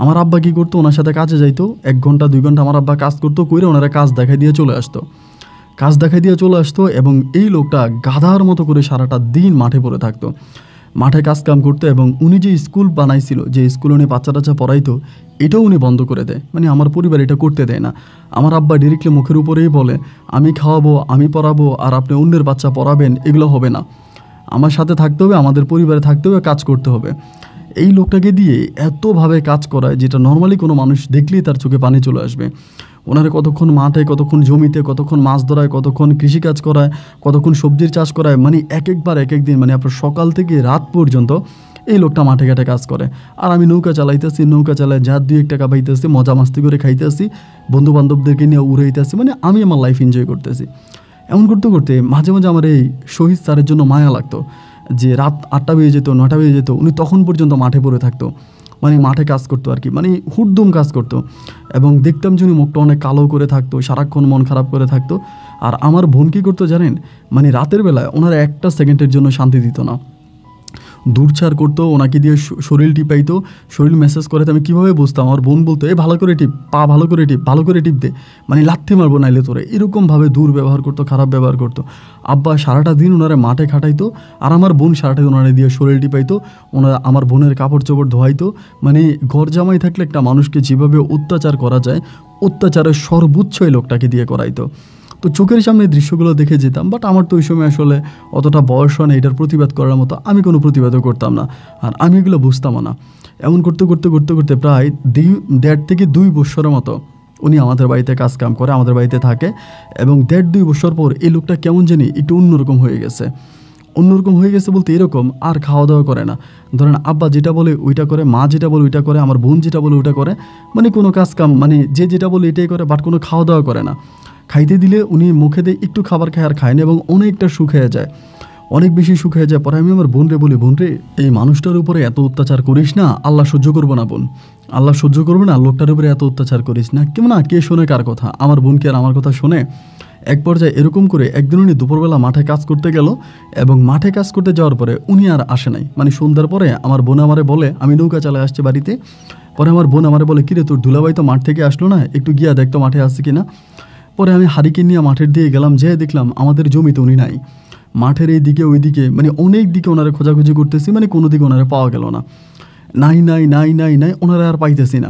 আমার আব্বা কী করতো, ওনার সাথে কাজে যাইতো, 1 ঘন্টা 2 ঘন্টা আমার আব্বা কাজ করতো, কইরে ওনারা কাজ দেখাই দিয়ে চলে আসতো, কাজ দেখাই দিয়ে চলে আসতো। এবং এই লোকটা গাধার মতো করে সারাটা দিন মাঠে পড়ে থাকতো, মাঠে কাজ কাম করতো। এবং উনি যে স্কুল বানাইছিল, যে স্কুলে উনি বাচ্চা টাচ্চা পড়াইতো, এটাও উনি বন্ধ করে দেয়, মানে আমার পরিবার এটা করতে দেয় না। আমার আব্বা ডিরেক্টলি মুখের উপরেই বলে আমি খাওয়াবো, আমি পড়াবো, আর আপনি অন্যের বাচ্চা পড়াবেন, এগুলো হবে না, আমার সাথে থাকতে হবে, আমাদের পরিবারে থাকতে হবে, কাজ করতে হবে। এই লোকটাকে দিয়ে এতভাবে কাজ করায় যেটা নর্মালি কোনো মানুষ দেখলেই তার চোখে পানি চলে আসবে। ওনারা কতক্ষণ মাঠে, কতক্ষণ জমিতে, কতক্ষণ মাছ ধরায়, কতক্ষণ কৃষিকাজ করায়, কতক্ষণ সবজির চাষ করায়, মানে এক একবার এক এক দিন, মানে আপনার সকাল থেকে রাত পর্যন্ত এই লোকটা মাঠে ঘাটে কাজ করে। আর আমি নৌকা চালাইতেছি, নৌকা চালায় যা 2-1 টাকা পাইতেছি, মজা মাস্তি করে খাইতেছি, বন্ধু বান্ধবদেরকে নিয়ে উড়াইতেছি, মানে আমি আমার লাইফ এনজয় করতেছি। এমন করতে করতে মাঝে মাঝে আমার এই শহীদ স্যারের জন্য মায়া লাগতো, যে রাত 8টা বেজে যেত, 9টা বেজে যেত, উনি তখন পর্যন্ত মাঠে পড়ে থাকতো, মানে মাঠে কাজ করতো আর কি, মানে হুড়দুম কাজ করতো। এবং দেখতাম যে উনি মুখটা অনেক কালো করে থাকতো, সারাক্ষণ মন খারাপ করে থাকতো। আর আমার বোন কী করতো জানেন, মানে রাতের বেলায় ওনারা একটা সেকেন্ডের জন্য শান্তি দিত না, দূরছাড় করতো, ওনাকে দিয়ে শরীর টিপাইতো, শরীর মেসেজ করে। আমি কীভাবে বুঝতাম, আমার বোন বলতো এই ভালো করে টিপ, পা ভালো করে টিপ, ভালো করে টিপ দে, মানে লাথি মারবো নাইলে তোরে, এরকমভাবে ব্যবহার করতো, খারাপ ব্যবহার করতো। আব্বা সারাটা দিন ওনারা মাঠে খাটাইতো, আর আমার বোন সারাটা দিন ওনারা দিয়ে শরীর টিপাইতো, ওনারা আমার বোনের কাপড় চোপড় ধোয়াইতো। মানে ঘর জামাই থাকলে একটা মানুষকে যেভাবে অত্যাচার করা যায়, অত্যাচারের সর্বোচ্চ এই লোকটাকে দিয়ে করাইতো। তো চোখের সামনে দৃশ্যগুলো দেখে যেতাম, বাট আমার তো ওই সময় আসলে অতটা বয়স হয় না এটার প্রতিবাদ করার মতো, আমি কোনো প্রতিবাদও করতাম না, আর আমি এগুলো বুঝতামও না। এমন করতে করতে করতে করতে প্রায় 1.5 থেকে 2 বছরের মতো উনি আমাদের বাড়িতে কাজ কাম করে, আমাদের বাড়িতে থাকে। এবং 1.5-2 বছর পর এই লোকটা কেমন জানি একটু অন্যরকম হয়ে গেছে। অন্যরকম হয়ে গেছে বলতে এরকম, আর খাওয়া দাওয়া করে না, ধরেন আব্বা যেটা বলে ওইটা করে, মা যেটা বলে ওইটা করে, আমার বোন যেটা বলে ওইটা করে, মানে কোনো কাজ কাম মানে যে যেটা বলে এটাই করে, বাট কোনো খাওয়া দাওয়া করে না। খাইতে দিলে উনি মুখে দিয়ে একটু খাবার খায় আর খায় না, এবং অনেকটা শুকিয়ে যায়, অনেক বেশি শুকিয়ে যায়। পরে আমি আমার বোনরে বলি, বোনরে এই মানুষটার উপরে এত অত্যাচার করিস না, আল্লাহ সহ্য করবো না বোন, আল্লাহ সহ্য করবে না, লোকটার উপরে এত অত্যাচার করিস না। কেমন না, কে শোনে কার কথা, আমার বোন কি আর আমার কথা শোনে? এক পর্যায়ে এরকম করে একদিন উনি দুপুরবেলা মাঠে কাজ করতে গেল, এবং মাঠে কাজ করতে যাওয়ার পরে উনি আর আসে নাই। মানে সন্ধ্যার পরে আমার বোন আমারে বলে আমি নৌকা চালায় আসছি বাড়িতে। পরে আমার বোন আমারে বলে কিরে তোর দুলাভাই তো মাঠ থেকে আসলো না, একটু গিয়া দেখতো মাঠে আসছে কিনা। পরে আমি হারিকেন নিয়ে মাঠের দিকে গেলাম, যেয়ে দেখলাম আমাদের জমিতে উনি নাই, মাঠের এই দিকে ওই দিকে মানে অনেক দিকে ওনারা খোঁজাখুঁজি করতেছি, মানে কোনো দিকে ওনারা পাওয়া গেল না, নাই নাই নাই নাই নাই, ওনারা আর পাইতেছি না।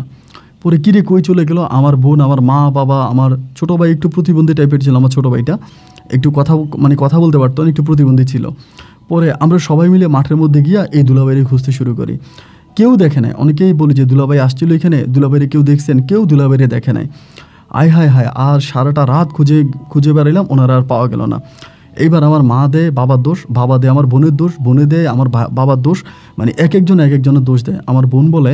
পরে কিরে কই চলে গেল? আমার বোন, আমার মা, বাবা, আমার ছোটো ভাই একটু প্রতিবন্ধী টাইপের ছিল, আমার ছোটো ভাইটা একটু কথা বলতে পারতো না, একটু প্রতিবন্ধী ছিল। পরে আমরা সবাই মিলে মাঠের মধ্যে গিয়া এই দুলাভাইরে খুঁজতে শুরু করি, কেউ দেখে নাই। অনেকেই বলি যে দুলাভাই আসছিল এখানে, দুলাভাইরে কেউ দেখছেন? কেউ দুলাভাইরে দেখে নাই। আয় হায় হায়, আর সারাটা রাত খুঁজে বেড়াইলাম, ওনারা আর পাওয়া গেল না। এইবার আমার মা দেয় বাবার দোষ, বাবা দেয় আমার বোনের দোষ, বোনে দেয় আমার বাবার দোষ, মানে এক একজনের দোষ দেয়। আমার বোন বলে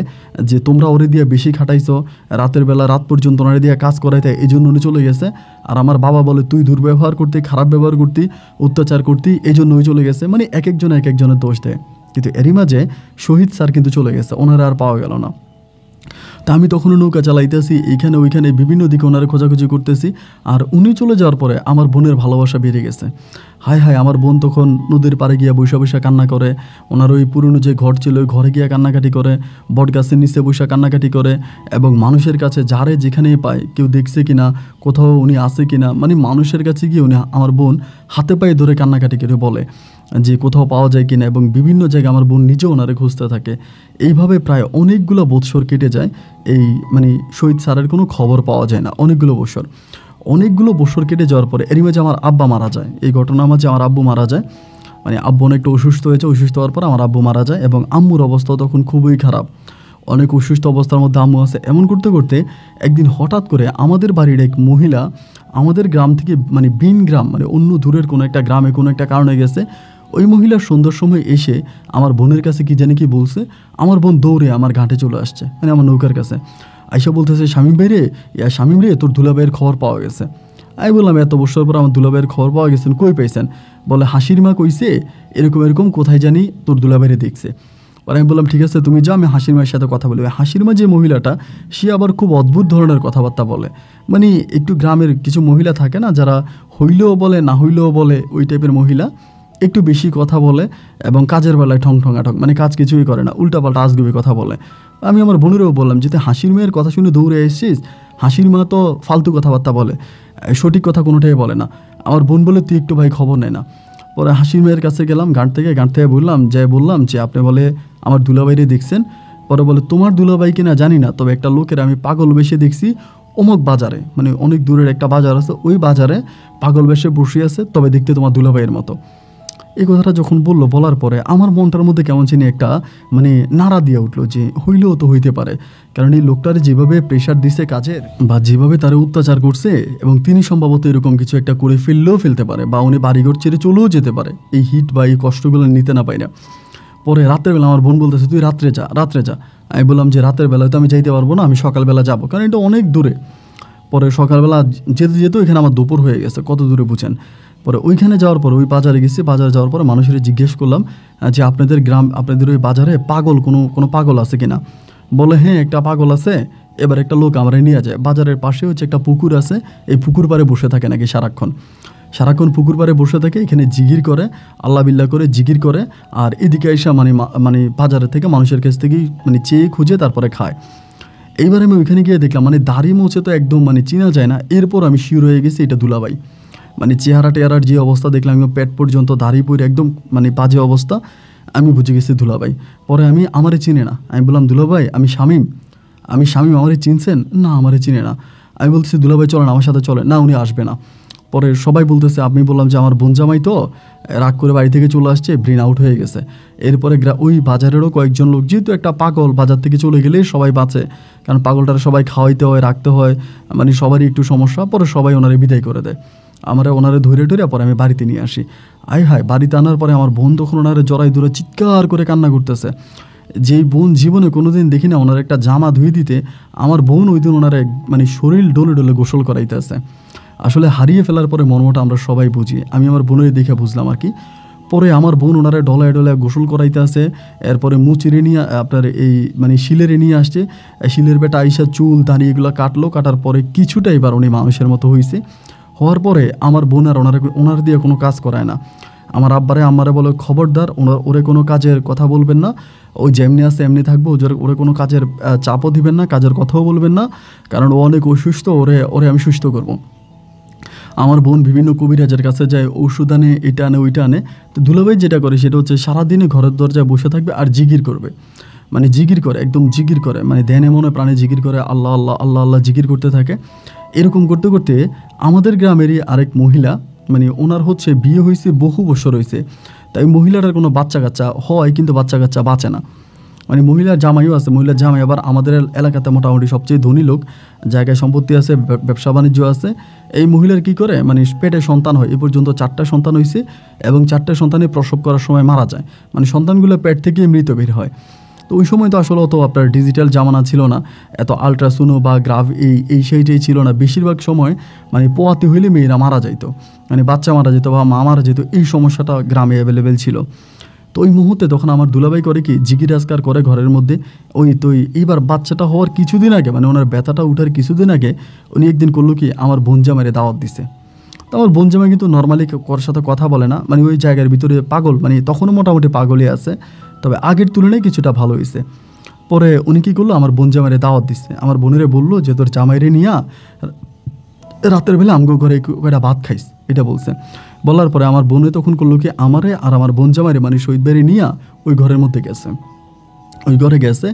যে তোমরা ওরে দিয়ে বেশি খাটাইছো, রাতের বেলা রাত পর্যন্ত ওনারে দিয়ে কাজ করাইতে, এই জন্য উনি চলে গেছে। আর আমার বাবা বলে তুই দুর্ব্যবহার করতি, খারাপ ব্যবহার করতি, অত্যাচার করতি, এই জন্য ওই চলে গেছে। মানে এক একজনের দোষ দেয়। কিন্তু এরই মাঝে শহীদ স্যার কিন্তু চলে গেছে, ওনারা আর পাওয়া গেল না। তা আমি তখনও নৌকা চালাইতেছি, এইখানে ওইখানে বিভিন্ন দিকে ওনারা খোঁজাখুঁজি করতেছি। আর উনি চলে যাওয়ার পরে আমার বোনের ভালোবাসা বেড়ে গেছে। হায় হায়, আমার বোন তখন নদীর পাড়ে গিয়ে বৈশা বৈশা কান্না করে, ওনার ওই পুরনো যে ঘর ছিল ওই ঘরে গিয়ে কান্নাকাটি করে, বট গাছের নিচে বৈশা কান্নাকাটি করে, এবং মানুষের কাছে যারে যেখানেই পায় কেউ দেখছে কিনা, কোথাও উনি আছে কিনা, মানে মানুষের কাছে গিয়ে উনি আমার বোন হাতে পায়ে ধরে কান্নাকাটি করে বলে যে কোথাও পাওয়া যায় কিনা, এবং বিভিন্ন জায়গায় আমার বোন নিজেও ওনারে খুঁজতে থাকে। এইভাবে প্রায় অনেকগুলো বৎসর কেটে যায়, এই মানে শহীদ স্যারের কোনো খবর পাওয়া যায় না অনেকগুলো বছর কেটে যাওয়ার পরে এরই মাঝে আমার আব্বা মারা যায়। এই ঘটনার মাঝে আমার আব্বু মারা যায়, মানে আব্বু অনেকটা অসুস্থ হয়েছে, অসুস্থ হওয়ার পর আমার আব্বু মারা যায়, এবং আম্মুর অবস্থা তখন খুবই খারাপ, অনেক অসুস্থ অবস্থার মধ্যে আম্মু আছে। এমন করতে করতে একদিন হঠাৎ করে আমাদের বাড়ির এক মহিলা আমাদের গ্রাম থেকে, মানে বিন গ্রাম, মানে অন্য দূরের কোনো একটা গ্রামে কোনো একটা কারণে গেছে, ওই মহিলা সন্ধ্যার সময় এসে আমার বোনের কাছে কি জানি কি বলছে, আমার বোন দৌড়ে আমার ঘাটে চলে আসছে, মানে আমার নৌকার কাছে আইসা বলতেছে, শামীম ভাই রে, শামীম রে, তোর দুলাভাইয়ের খবর পাওয়া গেছে। আমি বললাম, এত বছর পর আমার দুলাভাইয়ের খবর পাওয়া গেছেন, কই পাইছেন? বলে, হাসির মা কইছে এরকম এরকম কোথায় জানি তোর দুলাভাইরে দেখছে। আর আমি বললাম, ঠিক আছে তুমি যাও, আমি হাসির মায়ের সাথে কথা বলি। হাসির মা যে মহিলাটা, সে আবার খুব অদ্ভুত ধরনের কথাবার্তা বলে, মানে একটু গ্রামের কিছু মহিলা থাকে না যারা হইলেও বলে না হইলেও বলে, ওই টাইপের মহিলা, একটু বেশি কথা বলে এবং কাজের বেলায় ঠং ঠঙাঠং, মানে কাজ কিছুই করে না, উল্টাপাল্টা আজগুবি কথা বলে। আমি আমার বোনেরও বললাম যে তুই হাসির মেয়ের কথা শুনে দৌড়ে এসেছিস, হাসির মা তো ফালতু কথাবার্তা বলে, সঠিক কথা কোনোটাই বলে না। আমার বোন বলে, তুই একটু ভাই খবর নেয় না। পরে হাসির মেয়ের কাছে গেলাম, গাঁট থেকে বললাম যে আপনি বলে আমার দুলাভাইরে দেখছেন। পরে বলে, তোমার দুলাভাই কিনা জানি না, তবে একটা লোকের আমি পাগল বেশে দেখছি অমুক বাজারে, মানে অনেক দূরের একটা বাজার আছে, ওই বাজারে পাগল বেশে বসে আছে, তবে দেখতে তোমার দুলাভাইয়ের মতো। এই কথাটা যখন বলার পরে আমার মনটার মধ্যে কেমন চিনি একটা মানে নাড়া দিয়ে উঠলো যে হইলেও তো হইতে পারে, কারণ এই লোকটার যেভাবে প্রেশার দিছে কাজের, বা যেভাবে তারা অত্যাচার করছে, এবং তিনি সম্ভবত এরকম কিছু একটা করে ফেলতে পারে, বা উনি বাড়িঘর ছেড়ে চলেও যেতে পারে এই হিট বা এই কষ্টগুলো নিতে না পাই না। পরে রাতের বেলা আমার বোন বলতেছে, তুই রাত্রে যা। আমি বললাম যে রাতের বেলায় তো আমি যাইতে পারবো না, আমি সকালবেলা যাবো, কারণ এটা অনেক দূরে। পরে সকালবেলা যেতে এখানে আমার দুপুর হয়ে গেছে, কত দূরে বুঝেন। পরে ওইখানে যাওয়ার পর ওই বাজারে গেছি, বাজারে যাওয়ার পরে মানুষের জিজ্ঞেস করলাম যে আপনাদের ওই বাজারে কোনো পাগল আছে কিনা? বলে, হ্যাঁ একটা পাগল আছে। এবার একটা লোক আমরা নিয়ে যায়, বাজারের পাশে হচ্ছে একটা পুকুর আছে, এই পুকুর পাড়ে বসে থাকে নাকি সারাক্ষণ পুকুর পাড়ে বসে থাকে, এখানে জিগির করে, আল্লাহ বিল্লাহ করে জিগির করে, আর এদিকে এসে মানে বাজারের থেকে মানুষের কাছ থেকেই মানে চেয়ে খুঁজে তারপরে খায়। এইবার আমি ওইখানে গিয়ে দেখলাম, মানে দাড়ি মোছে তো একদম মানে চেনা যায় না। এরপর আমি শিওর হয়ে গেছি এটা দুলাভাই, মানে চেহারা টেহারার যে অবস্থা দেখলাম, একদম পেট পর্যন্ত দাড়ি পরে একদম মানে বাজে অবস্থা, আমি বুঝে গেছি দুলাভাই। পরে আমারে চিনে না, আমি বললাম, দুলাভাই আমি শামীম, আমারে চিনছেন? না আমারে চিনে না। আমি বলতেছি, দুলাভাই চলেন আমার সাথে চলেন। না, উনি আসবে না। পরে সবাই বলতেছে, আমি বললাম যে আমার বোন জামাই তো রাগ করে বাড়ি থেকে চলে আসছে, ব্রেন আউট হয়ে গেছে। এরপরে ওই বাজারেরও কয়েকজন লোক, যেহেতু একটা পাগল বাজার থেকে চলে গেলেই সবাই বাঁচে, কারণ পাগলটারে সবাই খাওয়াইতে হয়, রাখতে হয়, মানে সবারই একটু সমস্যা। পরে সবাই ওনারে বিদায় করে দেয়, ওনারে ধরে পরে আমি বাড়িতে নিয়ে আসি। হায় বাড়িতে আনার পরে আমার বোন তখন ওনারে জড়াই ধরে চিৎকার করে কান্না করতেছে। যেই বোন জীবনে কোনোদিন দেখি না ওনার একটা জামা ধুয়ে দিতে, আমার বোন ওই দিন ওনারে মানে শরীর ডলে ডলে গোসল করাইতেছে। আসলে হারিয়ে ফেলার পরে মর্মটা আমরা সবাই বুঝি, আমি আমার বোনের দেখে বুঝলাম আর কি। পরে আমার বোন ওনারে ডলায় গোসল করাইতে আসে, এরপরে মুচিরে নিয়ে আপনার এই মানে শিলেরে নিয়ে আসছে, শিলের বেটা আইসা চুল দাঁড়িয়ে এগুলো কাটার পরে কিছুটা এবার উনি মানুষের মতো হয়েছে। হওয়ার পরে আমার বোন আর ওনার দিয়ে কোনো কাজ করায় না। আমার আম্মারে বলে, খবরদার ওরে কোনো কাজের কথা বলবেন না, ওই যেমনি আছে এমনি থাকবো, ওরে কোনো কাজের চাপও দিবেন না, কাজের কথাও বলবেন না, কারণ ও অনেক অসুস্থ, ওরে আমি সুস্থ করব। আমার বোন বিভিন্ন কবিরাজের কাছে যায়, ওষুধ আনে, এটা আনে ওইটা আনে। তো দুলাভাই যেটা করে সেটা হচ্ছে সারাদিনে ঘরের দরজায় বসে থাকবে আর জিগির করবে, মানে জিগির করে, একদম জিগির করে, মানে ধ্যানে মনে প্রাণে জিগির করে, আল্লাহ আল্লাহ আল্লাহ আল্লাহ জিগির করতে থাকে। এরকম করতে করতে আমাদের গ্রামেরই আরেক মহিলা, মানে ওনার হচ্ছে বিয়ে হয়েছে বহু বছর হয়েছে, তাই মহিলাটার কোনো বাচ্চা কাচ্চা হয়, কিন্তু বাচ্চা কাচ্চা বাঁচে না। মানে মহিলার জামাইও আছে, মহিলার জামাই আবার আমাদের এলাকাতে মোটামুটি সবচেয়ে ধনী লোক, জায়গায় সম্পত্তি আছে, ব্যবসা বাণিজ্য আছে। এই মহিলার কি করে, মানে পেটে সন্তান হয়, এ পর্যন্ত 4টা সন্তান হয়েছে, এবং 4টা সন্তানে প্রসব করার সময় মারা যায়, মানে সন্তানগুলো পেট থেকে মৃত বের হয়। তো ওই সময় তো আসলে অত আপনার ডিজিটাল জামানা ছিল না, এত আলট্রাসোনো বা গ্রাফ এই সেইটাই ছিল না। বেশিরভাগ সময় মানে পোয়াতে হইলে মেয়েরা মারা যাইতো, মানে বাচ্চা মারা যেত বা মা মারা যেত, এই সমস্যাটা গ্রামে অ্যাভেলেবেল ছিল। তো ওই মুহূর্তে তখন আমার দুলাভাই করে কি, জিগির আজকার করে ঘরের মধ্যে। এইবার বাচ্চাটা হওয়ার কিছুদিন আগে, মানে ওনার ব্যথাটা উঠার কিছুদিন আগে উনি একদিন করলো কি, আমার বোন জামাইরে দাওয়াত দিছে। তো আমার বোন জামাই কিন্তু নর্মালি ওর সাথে কথা বলে না, মানে ওই জায়গার ভিতরে পাগল, মানে তখনও মোটামুটি পাগলই আছে, তবে আগের তুলনায় কিছুটা ভালো হয়েছে। পরে উনি কী করলো, আমার বোন জামাইরে দাওয়াত দিচ্ছে, আমার বোনেরে বললো যে তোর জামাইরে নিয়া রাতের বেলা আমগো ঘরে কয়টা ভাত খাইস, এটা বলছে। বলার পরে আমার বোনে তখন করলো কি, আমারে আর আমার বোন জামাইরে মানে শহীদ বাড়ি নিয়ে ওই ঘরের মধ্যে গেছে। ওই ঘরে গেছে,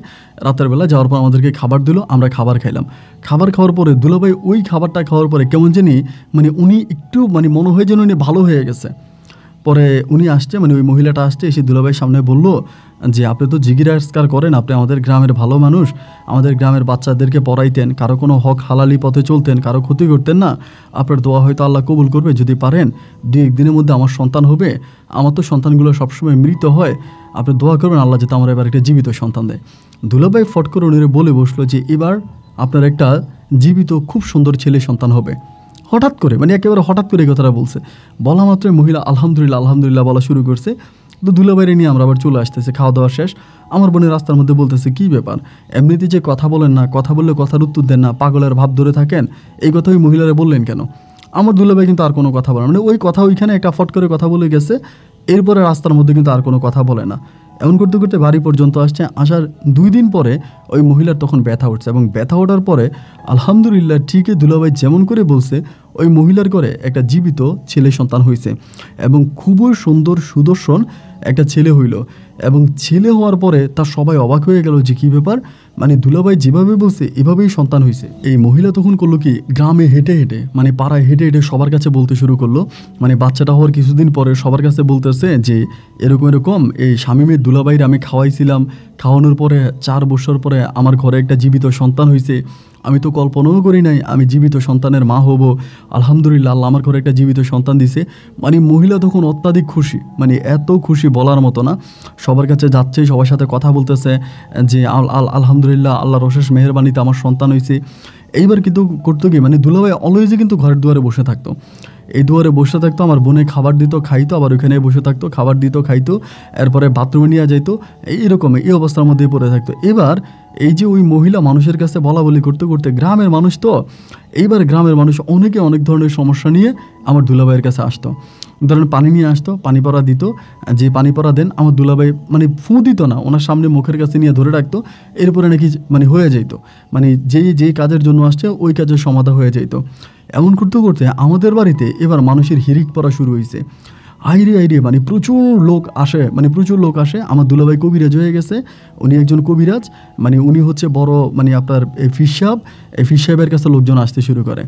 রাতের বেলা যাওয়ার পর আমাদেরকে খাবার দিল, আমরা খাবার খাইলাম। খাবার খাওয়ার পরে দুলাভাই ওই খাবারটা খাওয়ার পরে কেমন জানি মানে উনি একটু মানে মনে হয় যেন উনি ভালো হয়ে গেছে। পরে উনি আসছে, মানে ওই মহিলাটা আসছে, এসে দুলাভাইয়ের সামনে বলল যে আপনি তো জিজ্ঞাসা করেন, আপনি আমাদের গ্রামের ভালো মানুষ, আমাদের গ্রামের বাচ্চাদেরকে পড়াইতেন, কারো কোনো হক হালালি পথে চলতেন, কারো ক্ষতি করতেন না, আপনার দোয়া হয়তো আল্লাহ কবুল করবে, যদি পারেন 2-1 দিনের মধ্যে আমার সন্তান হবে, আমার তো সন্তানগুলো সবসময় মৃত হয়, আপনি দোয়া করবেন আল্লাহ যাতে আমার এবার একটা জীবিত সন্তান দেয়। দুলাভাই ফট করে উনি বলে বসলো যে এবার আপনার একটা জীবিত খুব সুন্দর ছেলে সন্তান হবে। হঠাৎ করে, মানে একেবারে হঠাৎ করে এই কথাটা বলছে। বলা মাত্রই মহিলা আলহামদুলিল্লাহ আলহামদুলিল্লাহ বলা শুরু করছে। তো দুলাভাইরে নিয়ে আমরা আবার চলে আসতেছে, খাওয়া দাওয়া শেষ। আমার বোনের রাস্তার মধ্যে বলতেছে কী ব্যাপার, এমনিতে যে কথা বলেন না, কথা বললে কথার উত্তর দেন না, পাগলের ভাব ধরে থাকেন, এই কথা ওই মহিলারা বললেন কেন? আমার দুলাভাই কিন্তু আর কোনো কথা বলে না, মানে ওই কথা ওইখানে একটা ফট করে কথা বলে গেছে, এরপরে রাস্তার মধ্যে কিন্তু আর কোনো কথা বলে না। এমন করতে করতে বাড়ি পর্যন্ত আসছে। আসার 2 দিন পরে ওই মহিলার তখন ব্যথা উঠছে, এবং ব্যথা ওঠার পরে আলহামদুলিল্লাহ ঠিকই দুলাভাই যেমন করে বলছে ওই মহিলার করে একটা জীবিত ছেলে সন্তান হয়েছে, এবং খুবই সুন্দর সুদর্শন একটা ছেলে হইল। এবং ছেলে হওয়ার পরে তার সবাই অবাক হয়ে গেল যে কী ব্যাপার, মানে দুলাভাই যেভাবে বলছে এভাবেই সন্তান হয়েছে। এই মহিলা তখন করলো কি, গ্রামে হেঁটে হেঁটে, মানে পাড়ায় হেঁটে হেঁটে সবার কাছে বলতে শুরু করলো, মানে বাচ্চাটা হওয়ার কিছুদিন পরে সবার কাছে বলতেছে যে এরকম এরকম এই শামীমের দুলাভাইয়ের আমি খাওয়াইছিলাম, খাওয়ানোর পরে 4 বছর পরে আমার ঘরে একটা জীবিত সন্তান হয়েছে, আমি তো কল্পনাও করি নাই আমি জীবিত সন্তানের মা হব, আলহামদুলিল্লাহ আল্লাহ আমার ঘরে একটা জীবিত সন্তান দিছে। মানে মহিলা তখন অত্যাধিক খুশি, মানে এত খুশি বলার মতো না। সবার কাছে যাচ্ছে, সবার সাথে কথা বলতেছে যে আলহামদুলিল্লাহ আল্লাহর অশেষ মেহেরবানিতে আমার সন্তান হয়েছে। এইবার কিন্তু করতো কি, মানে দুলাভাই অলওয়েজই কিন্তু ঘরের দুয়ারে বসে থাকতো, এই দুয়ারে বসে থাকতো, আমার বোনে খাবার দিত খাইতো, আবার ওইখানে বসে থাকতো, খাবার দিত খাইতো, এরপরে বাথরুমে নিয়ে যাইতো, এইরকম এই অবস্থার মধ্যেই পড়ে থাকতো। এবার এই যে ওই মহিলা মানুষের কাছে বলা বলি করতে করতে, গ্রামের মানুষ তো, এইবার গ্রামের মানুষ অনেকে অনেক ধরনের সমস্যা নিয়ে আমার দুলাভাইয়ের কাছে আসতো। ধরেন পানি নিয়ে আসতো, পানি পড়া দিত, যে পানি পড়া দেন, আমার দুলাভাই মানে ফু দিত না, ওনার সামনে মুখের কাছে নিয়ে ধরে রাখতো, এরপরে নাকি মানে হয়ে যেত, মানে যেই কাজের জন্য আসছে ওই কাজের সমাধা হয়ে যেত। এমন করতে করতে আমাদের বাড়িতে এবার মানুষের হিরিক পড়া শুরু হয়েছে। আইরে আইরে মানে প্রচুর লোক আসে, মানে প্রচুর লোক আসে। আমার দুলাভাই কবিরাজ হয়ে গেছে, উনি একজন কবিরাজ, মানে উনি হচ্ছে বড়, মানে আপনার এই ফিস সাহেবের কাছে লোকজন আসতে শুরু করে।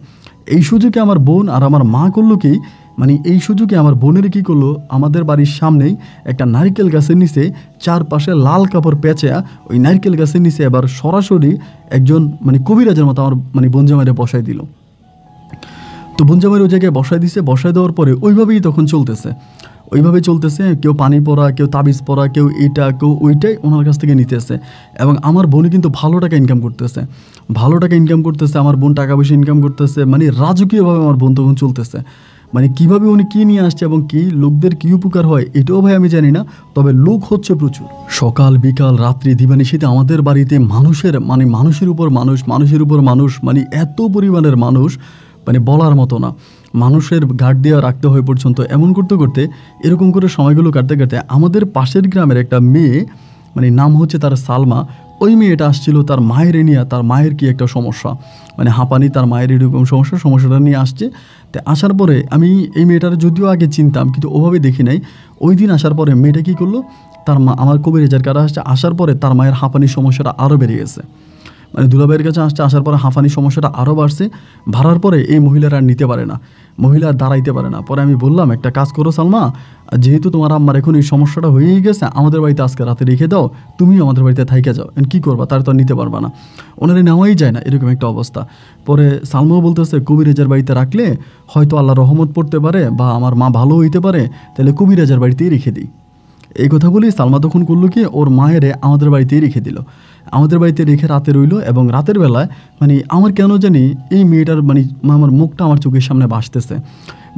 এই সুযোগে আমার বোন আর আমার মা করলো কি, মানে এই সুযোগে আমার বোনের কী করলো, আমাদের বাড়ির সামনেই একটা নারকেল গাছের নিচে চারপাশে লাল কাপড় পেঁচা, ওই নারকেল গাছের নিচে এবার সরাসরি একজন মানে কবিরাজের মতো আমার মানে বোন জামাইরে বসাই দিল। তো বোন জামাইয়ের ওই জায়গায় বসায় দিছে, বসায় দেওয়ার পরে ওইভাবেই তখন চলতেছে, ওইভাবে চলতেছে। কেউ পানি পড়া, কেউ তাবিজ পড়া, কেউ এইটা কেউ ওইটাই ওনার কাছ থেকে নিতেছে। এবং আমার বোন কিন্তু ভালো টাকা ইনকাম করতেছে, আমার বোন টাকা পয়সা ইনকাম করতেছে, মানে রাজকীয়ভাবে আমার বোন তখন চলতেছে। মানে কীভাবে উনি কী নিয়ে আসছে এবং কী লোকদের কী উপকার হয় এটাও ভাই আমি জানি না, তবে লোক হচ্ছে প্রচুর। সকাল বিকাল রাত্রি দিবানিশীতে আমাদের বাড়িতে মানুষের উপর মানুষ, মানে এত পরিমাণের মানুষ, মানে বলার মতো না, মানুষের গার্ড দেওয়া রাখতে হয় পর্যন্ত। এমন করতে করতে এরকম করে সময়গুলো কাটতে কাটতে আমাদের পাশের গ্রামের একটা মেয়ে, মানে নাম হচ্ছে তার সালমা, ওই মেয়েটা আসছিল তার মায়ের নিয়ে, তার মায়ের কি একটা সমস্যা, মানে হাঁপানি, তার মায়ের এরকম সমস্যাটা নিয়ে আসছে। তো আসার পরে আমি এই মেয়েটার যদিও আগে চিনতাম কিন্তু ওভাবে দেখি নাই। ওই দিন আসার পরে মেয়েটা কী করলো, তার মা আমার কবিরাজের কাছে আসছে, আসার পরে তার মায়ের হাঁপানির সমস্যাটা আরও বেড়ে গেছে, মানে দুলাভাইয়ের কাছে আসার পরে হাঁফানির সমস্যাটা আরও বাড়ছে। বাড়ার পরে এই মহিলারা আর নিতে পারে না, মহিলা দাঁড়াইতে পারে না। পরে আমি বললাম একটা কাজ করো সালমা, যেহেতু তোমার আম্মার এখন এই সমস্যাটা হয়েই গেছে, আমাদের বাড়িতে আজকে রাতে রেখে দাও, তুমি আমাদের বাড়িতে থাইকে যাও, কী করবা, তার তো আর নিতে পারবা না, ওনারা নেওয়াই যায় না, এরকম একটা অবস্থা। পরে সালমাও বলতেছে কবিরাজের বাড়িতে রাখলে হয়তো আল্লাহ রহমত পড়তে পারে বা আমার মা ভালো হইতে পারে, তাহলে কবিরাজের বাড়িতেই রেখে দিই। এই কথা বলি সালমা তখন করলো কি, ওর মায়েরে আমাদের বাড়িতেই রেখে দিল, আমাদের বাড়িতে রেখে রাতে রইলো। এবং রাতের বেলায় মানে আমার কেন জানি এই মেয়েটার মানে আমার মুখটা আমার চোখের সামনে ভাসতেছে,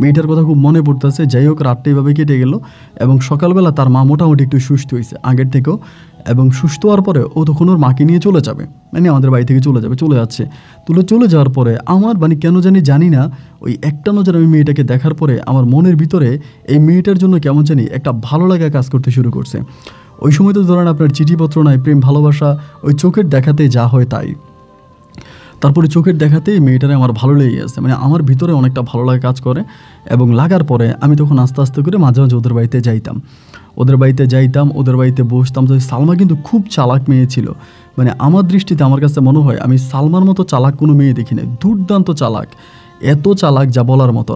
মেয়েটার কথা খুব মনে পড়তেছে। যাই হোক, রাতটা এভাবে কেটে গেল এবং সকালবেলা তার মা মোটামুটি একটু সুস্থ হয়েছে আগের থেকেও, এবং সুস্থ হওয়ার পরে ও তখন ওর মাকে নিয়ে চলে যাবে, মানে আমাদের বাড়ি থেকে চলে যাচ্ছে। চলে যাওয়ার পরে আমার মানে কেন জানি না, ওই একটা নজর আমি মেয়েটাকে দেখার পরে আমার মনের ভিতরে এই মেয়েটার জন্য কেমন জানি একটা ভালো লাগা কাজ করতে শুরু করছে। ওই সময় তো ধরেন আপনার চিঠিপত্র নাই, প্রেম ভালোবাসা ওই চোখের দেখাতে যা হয় তাই। তারপরে চোখের দেখাতেই মেয়েটারে আমার ভালো লেগে গেছে, মানে আমার ভিতরে অনেকটা ভালো লাগা কাজ করে। এবং লাগার পরে আমি তখন আস্তে আস্তে করে মাঝে মাঝে ওদের বাড়িতে যাইতাম, ওদের বাড়িতে বসতাম। তো সালমা কিন্তু খুব চালাক মেয়ে ছিল, মানে আমার দৃষ্টিতে আমার কাছে মনে হয় আমি সালমার মতো চালাক কোনো মেয়ে দেখি নাই। দুর্দান্ত চালাক, এত চালাক যা বলার মতো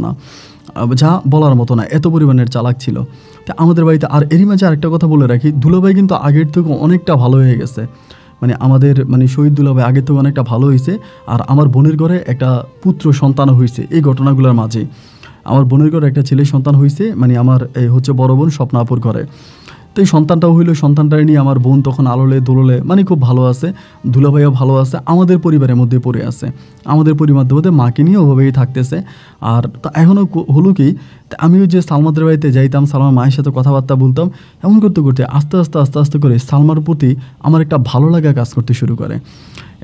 না, এত পরিমাণের চালাক ছিল। তা আমাদের বাড়িতে, আর এরই মাঝে আরেকটা কথা বলে রাখি, দুলাভাই কিন্তু আগের থেকে অনেকটা ভালো হয়ে গেছে, মানে আমাদের মানে শহীদ দুলাভাই আগের থেকে অনেকটা ভালো হয়েছে। আর আমার বোনের ঘরে একটা পুত্র সন্তানও হয়েছে। এই ঘটনাগুলোর মাঝে আমার বোনের ঘরে একটা ছেলে সন্তান হয়েছে, মানে আমার এই হচ্ছে বড় বোন স্বপ্নাপুর ঘরে। তো এই সন্তানটাও হইলো, সন্তানটা নিয়ে আমার বোন তখন আলোলে দোললে মানে খুব ভালো আছে, দুলাভাইও ভালো আছে, আমাদের পরিবারের মধ্যে পড়ে আছে, আমাদের পরিবারের মধ্যে মাকে নিয়ে ওভাবেই থাকতেছে। আর তা এখনও হলো কি, আমিও যে সালমাদের বাড়িতে যাইতাম, সালমার মায়ের সাথে কথাবার্তা বলতাম, এমন করতে করতে আস্তে আস্তে করে সালমার প্রতি আমার একটা ভালো লাগা কাজ করতে শুরু করে।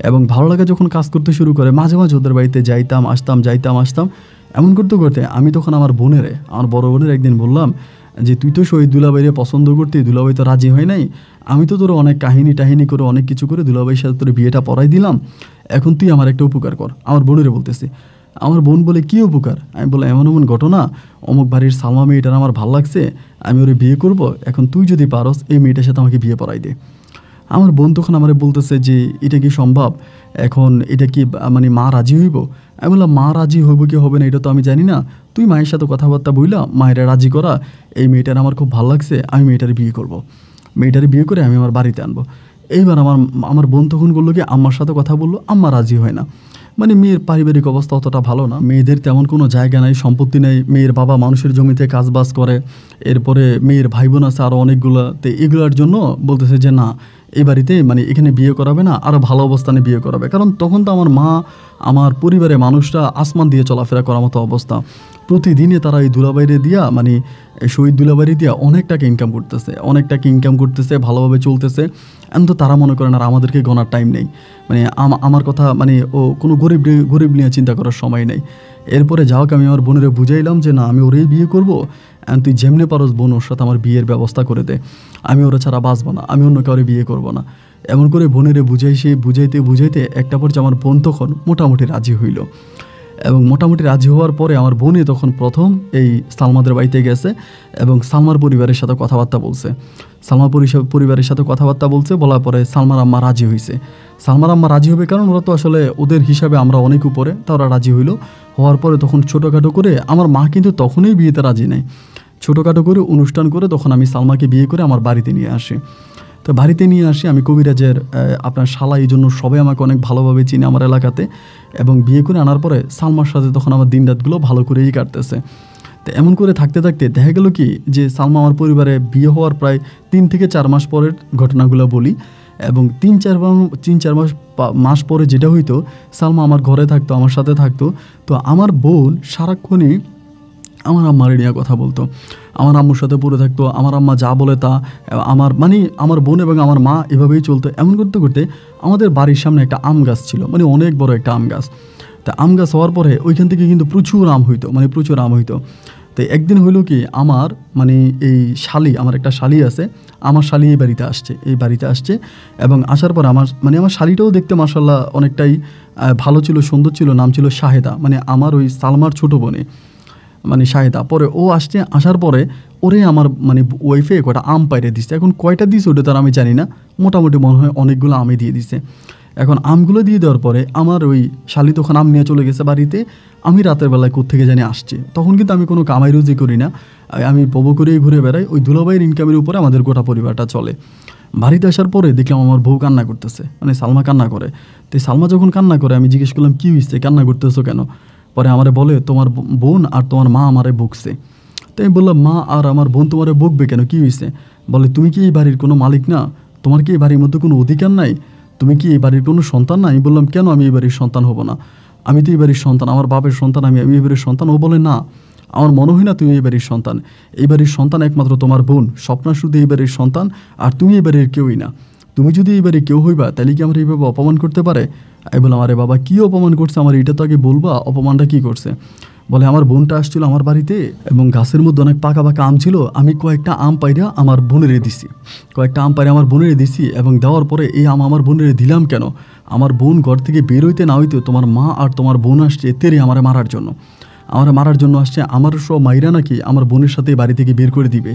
এবং ভালো লাগা যখন কাজ করতে শুরু করে মাঝে মাঝে ওদের বাড়িতে যাইতাম আসতাম। এমন করতে করতে আমি তখন আমার বড় বোনের একদিন বললাম যে তুই তো শহীদ দুলাভাইরে পছন্দ করতে, দুলাভাই তো রাজি হয় নাই, আমি তো তোর অনেক কাহিনী করে অনেক কিছু করে দুলাভাইয়ের সাথে তোর বিয়েটা পড়াই দিলাম, এখন তুই আমার একটা উপকার কর। আমার বোনেরে বলতেছি। আমার বোন বলে কী উপকার? আমি বললাম এমন ঘটনা, অমুক বাড়ির সালমা মেয়েটার আমার ভালো লাগছে, আমি ওরে বিয়ে করব, এখন তুই যদি পারস এই মেয়েটার সাথে আমাকে বিয়ে পড়াই দে। আমার বোন তখন আমার বলতেছে যে এটা কি সম্ভব, এখন এটা কি মানে মা রাজি হইব? আমি বললাম মা রাজি হইব কি হবে না এটা তো আমি জানি না, তুই মায়ের সাথে কথাবার্তা বইলা মায়েরা রাজি করা, এই মেয়েটার আমার খুব ভালো লাগছে, আমি মেয়েটার বিয়ে করব, মেয়েটার বিয়ে করে আমি আমার বাড়িতে আনবো। এইবার আমার বোন তখন বললো কি আম্মার সাথে কথা বললো, আম্মা রাজি হয় না। মানে মেয়ের পারিবারিক অবস্থা অতটা ভালো না, মেয়েদের তেমন কোনো জায়গা নাই, সম্পত্তি নেই, মেয়ের বাবা মানুষের জমিতে কাজবাজ করে, এরপরে মেয়ের ভাই বোন আছে আরও অনেকগুলো। তো এগুলোর জন্য বলতেছে যে না, এই বাড়িতে মানে এখানে বিয়ে করাবে না, আরও ভালো অবস্থানে বিয়ে করাবে। কারণ তখন তো আমার মা, আমার পরিবারের মানুষরা আসমান দিয়ে চলাফেরা করার মতো অবস্থা। প্রতিদিনে তারা এই দুলাভাইরে দিয়া, মানে শহীদ দুলাভাইরে দিয়া অনেক টাকা ইনকাম করতেছে, ভালোভাবে চলতেছে। এখন তো তারা মনে করেন আর আমাদেরকে গোনার টাইম নেই, মানে আমার কথা মানে ও কোনো গরিব নিয়ে চিন্তা করার সময় নেই। এরপরে যাওক আমি আমার বোনেরে বুঝাইলাম যে না, আমি ওরেই বিয়ে করবো, তুই যেমনি পারস বোন ওর সাথে আমার বিয়ের ব্যবস্থা করে দে, আমি ওরা ছাড়া বাঁচবো না, আমি অন্য কাউরে বিয়ে করবো না। এমন করে বোনেরে বুঝাইতে একটা পর্যায়ে আমার বোন তখন মোটামুটি রাজি হইল। এবং মোটামুটি রাজি হওয়ার পরে আমার বোনে তখন প্রথম এই সালমাদের বাড়িতে গেছে এবং সালমার পরিবারের সাথে কথাবার্তা বলছে। পরিবারের সাথে কথাবার্তা বলছে, বলার পরে সালমার আম্মা রাজি হয়েছে। সালমার আম্মা রাজি হবে কারণ ওরা তো আসলে ওদের হিসাবে আমরা অনেক উপরে, তা ওরা রাজি হইল। হওয়ার পরে তখন ছোটোখাটো করে, আমার মা কিন্তু তখনই বিয়েতে রাজি নেই, ছোটোখাটো করে অনুষ্ঠান করে তখন আমি সালমাকে বিয়ে করে আমার বাড়িতে নিয়ে আসি। তো বাড়িতে নিয়ে আসি, আমি কবিরাজের আপনার শালা, এই জন্য সবাই আমাকে অনেক ভালোভাবে চিনে আমার এলাকাতে। এবং বিয়ে করে আনার পরে সালমার সাথে তখন আমার দিন রাতগুলো ভালো করেই কাটতেছে। তো এমন করে থাকতে দেখা গেল কি যে সালমা আমার পরিবারে বিয়ে হওয়ার প্রায় 3 থেকে 4 মাস পরের ঘটনাগুলো বলি। এবং 3-4 মাস পরে যেটা হইতো, সালমা আমার ঘরে থাকতো, আমার সাথে থাকতো। তো আমার বোন সারাক্ষণই আমার আম্মার নিয়ে কথা বলতো, আমার আম্মুর সাথে পড়ে থাকতো, আমার আম্মা যা বলে তা, আমার বোন এবং আমার মা এভাবেই চলতো। এমন করতে করতে আমাদের বাড়ির সামনে একটা আম গাছ ছিল, মানে অনেক বড় একটা আম গাছ। তা আম গাছ হওয়ার পরে ওইখান থেকে কিন্তু প্রচুর আম হইতো। তো একদিন হইলো কি, আমার আমার একটা শালি আছে, আমার শালি এই বাড়িতে আসছে এবং আসার পর আমার শালিটাও দেখতে মাশাআল্লাহ অনেকটাই ভালো ছিল, সুন্দর ছিল, নাম ছিল শাহেদা, মানে আমার ওই সালমার ছোটো বোনে, মানে শাহেদা। পরে ও আসার পরে ওরে আমার ওয়াইফে কয়টা আম পাইরে দিচ্ছে। এখন কয়টা দিছে ওটা তার আমি জানি না, মোটামুটি মনে হয় অনেকগুলো আমই দিয়ে দিছে। এখন আমগুলো দিয়ে দেওয়ার পরে আমার ওই শালি তখন আম নিয়ে চলে গেছে বাড়িতে। আমি রাতের বেলায় কোত্থেকে জানি আসছি, তখন কিন্তু আমি কোনো কামাই রুজি করি না, আমি ববো করেই ঘুরে বেড়াই। ওই দুলাভাইয়ের ইনকামের উপরে আমাদের গোটা পরিবারটা চলে। বাড়িতে আসার পরে দেখলাম আমার বউ কান্না করতেছে, মানে সালমা কান্না করে। তো সালমা যখন কান্না করে আমি জিজ্ঞেস করলাম কী হয়েছে, কান্না করতেছো কেন? পরে আমারে বলে তোমার বোন আর তোমার মা আমারে বকছে। তো আমি বললাম মা আর আমার বোন তোমারে বকবে কেন, কী হয়েছে? বলে তুমি কি এই বাড়ির কোনো মালিক না? তোমার কি এই বাড়ির মধ্যে কোনো অধিকার নাই? তুমি কি এই বাড়ির কোনো সন্তান না? আমি বললাম কেন আমি এই বাড়ির সন্তান হব না? আমি তো এই বাড়ির সন্তান, আমার বাপের সন্তান, আমি এই বাড়ির সন্তান। ও বলে না, আমার মনে হয় না তুমি এই বাড়ির সন্তান। এই বাড়ির সন্তান একমাত্র তোমার বোন স্বপ্না, শুধু এই বাড়ির সন্তান, আর তুমি এই বাড়ির কেউই না। তুমি যদি এই বাড়ির কেউ হইবা তাহলে কি আমার এইভাবে অপমান করতে পারে? আমি বললাম, আরে বাবা কী অপমান করছে আমার, এটা তো আগে বলবা, অপমানটা কী করছে? বলে, আমার বোনটা আসছিল আমার বাড়িতে এবং গাছের মধ্যে অনেক পাকা পাকা আম ছিল, আমি কয়েকটা আম পাইরা আমার বোনেরে দিছি, এবং দেওয়ার পরে এই আম আমার বোনেরে দিলাম কেন? আমার বোন ঘর থেকে বের হইতে না হইতে তোমার মা আর তোমার বোন আসছে তেরে আমারে মারার জন্য আসছে। আমার সব মাইরা নাকি আমার বোনের সাথে বাড়ি থেকে বের করে দিবে,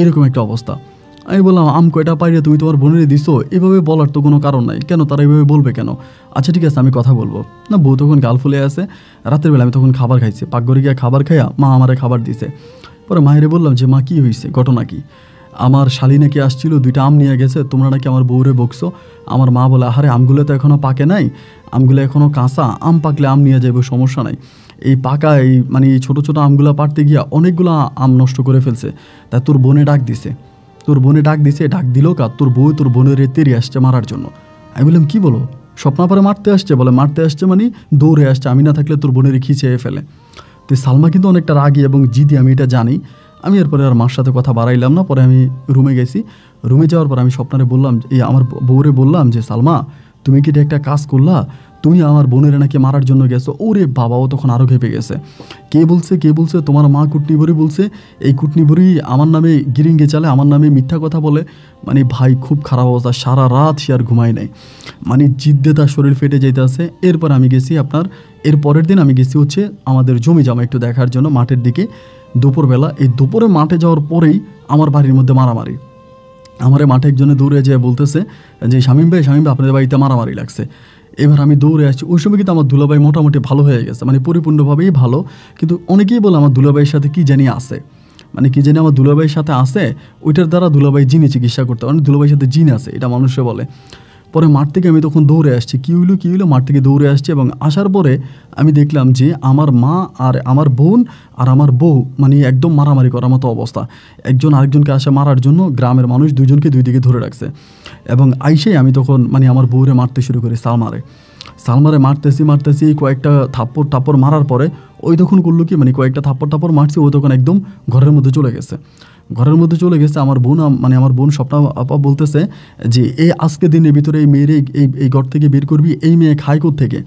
এরকম একটা অবস্থা। আমি বললাম, আম কয়টা পাইরে তুমি তোমার বোনেরে দিছো? এভাবে বলার তো কোনো কারণ নাই, কেন তারা এভাবে বলবে কেন? আচ্ছা ঠিক আছে, আমি কথা বলবো না। বউ তখন গাল ফুলে আছে। রাতের বেলা আমি তখন খাবার খাইছি, পাকঘরে গিয়ে খাবার খাইয়া মা আমারে খাবার দিছে। পরে মায়েরে বললাম যে, মা কী হয়েছে, ঘটনা কি? আমার শালি নাকি আসছিল, 2টা আম নিয়ে গেছে, তোমরা নাকি আমার বউরে বকছো। আমার মা বলে, আরে আমগুলো তো এখনও পাকে নাই, আমগুলো এখনও কাঁচা, আম পাকলে আম নিয়ে যাবে, সমস্যা নাই। এই পাকা এই মানে এই ছোটো ছোটো আমগুলো পাড়তে গিয়া অনেকগুলো আম নষ্ট করে ফেলছে, তাই তোর বোনে ডাক দিছে। ডাক দিল কার? তোর বউ তোর বোনের তেরে আসছে মারার জন্য। আমি বললাম, কি বলো? স্বপ্না পরে মারতে আসছে? বলে, মারতে আসছে মানে দৌড়ে আসছে, আমি না থাকলে তোর বোনের খিচিয়ে ফেলে। তো সালমা কিন্তু অনেকটা রাগী এবং জিদি, আমি এটা জানি। আমি এরপরে আর মার সাথে কথা বাড়াইলাম না। পরে আমি রুমে গেছি। রুমে যাওয়ার পর আমি স্বপ্নারে বললাম, আমার বউরে বললাম যে, সালমা তুমি কি একটা কাজ করলা? তুমি আমার বোনের নাকি মারার জন্য গেছো। ওরে বাবাও তখন আরও খেপে গেছে। কে বলছে? তোমার মা কুটনি বুড়ি বলছে। এই কুটনি বুড়ি আমার নামে গিরিঙ্গে চালে, আমার নামে মিথ্যা কথা বলে। মানে ভাই খুব খারাপ অবস্থা, সারা রাত সে আর ঘুমায় নাই, মানে জিদ্দে তার শরীর ফেটে যেতে আছে। এরপর আমি গেছি এর পরের দিন আমি গেছি হচ্ছে আমাদের জমি জামা একটু দেখার জন্য মাঠের দিকে দুপুরবেলা। এই দুপুরে মাঠে যাওয়ার পরেই আমার বাড়ির মধ্যে মারামারি। আমারে মাঠে একজনে দৌড়ে যেয়ে বলতেছে যে, শামীম ভাই আপনাদের বাড়িতে মারামারি লাগছে। এবার আমি দৌড়ে আসছি। ওই সময় কিন্তু আমার দুলাভাই মোটামুটি ভালো হয়ে গেছে, মানে পরিপূর্ণভাবেই ভালো। কিন্তু অনেকেই বলে আমার দুলাভাইয়ের সাথে কি জানি আছে, আমার দুলাভাইয়ের সাথে আছে, ওইটার দ্বারা দুলাভাই জিনে চিকিৎসা করতে, মানে দুলাভাইয়ের সাথে জিন আছে, এটা মানুষে বলে। পরে মাঠ থেকে আমি তখন দৌড়ে আসছি। কী হইলো, মাঠ থেকে দৌড়ে আসছি এবং আসার পরে আমি দেখলাম যে আমার মা আর আমার বোন আর আমার বউ মানে একদম মারামারি করার মতো অবস্থা। একজন আরেকজনকে আসে মারার জন্য গ্রামের মানুষ দুইজনকে দুই দিকে ধরে রাখছে। এবং আইসেই আমি তখন আমার বউরে মারতে শুরু করি, সালমারে মারতেছি। কয়েকটা থাপ্পড় মারার পরে ওই তখন করলো কি, কয়েকটা থাপ্পড় মারছি, ও তখন একদম ঘরের মধ্যে চলে গেছে। আমার বোন স্বপ্না আপা বলতেছে যে, এই আজকে দিনের ভিতরে এই মেয়েরে এই ঘর থেকে বের করবি। এই মেয়ে খায় থেকে,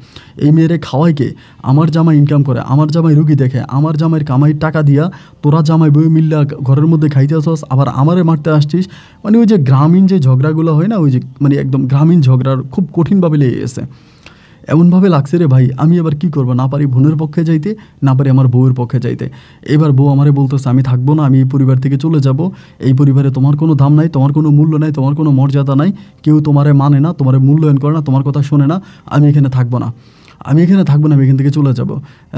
এই মেয়েরে খাওয়ায় কে? আমার জামাই ইনকাম করে, আমার জামাই রুগী দেখে, আমার জামাইয়ের কামাইয়ের টাকা দিয়া তোরা জামাই বই মিল্লা ঘরের মধ্যে খাইতে আসস, আবার আমারে মারতে আসছিস। ওই যে গ্রামীণ যে ঝগড়াগুলো হয় না, ওই যে একদম গ্রামীণ ঝগড়ার খুব কঠিনভাবে লেগে গেছে। এমনভাবে লাগছে রে ভাই, আমি এবার কি করবো? না পারি বোনের পক্ষে যাইতে, না পারি আমার বউয়ের পক্ষে যাইতে। এবার বউ আমারে বলতেছে, আমি থাকবো না, আমি এই পরিবার থেকে চলে যাব। এই পরিবারে তোমার কোনো দাম নাই, তোমার কোনো মূল্য নাই, তোমার কোনো মর্যাদা নাই, কেউ তোমারে মানে না, তোমারে মূল্যায়ন করে না, তোমার কথা শোনে না, আমি এখানে থাকবো না, আমি এখান থেকে চলে যাব।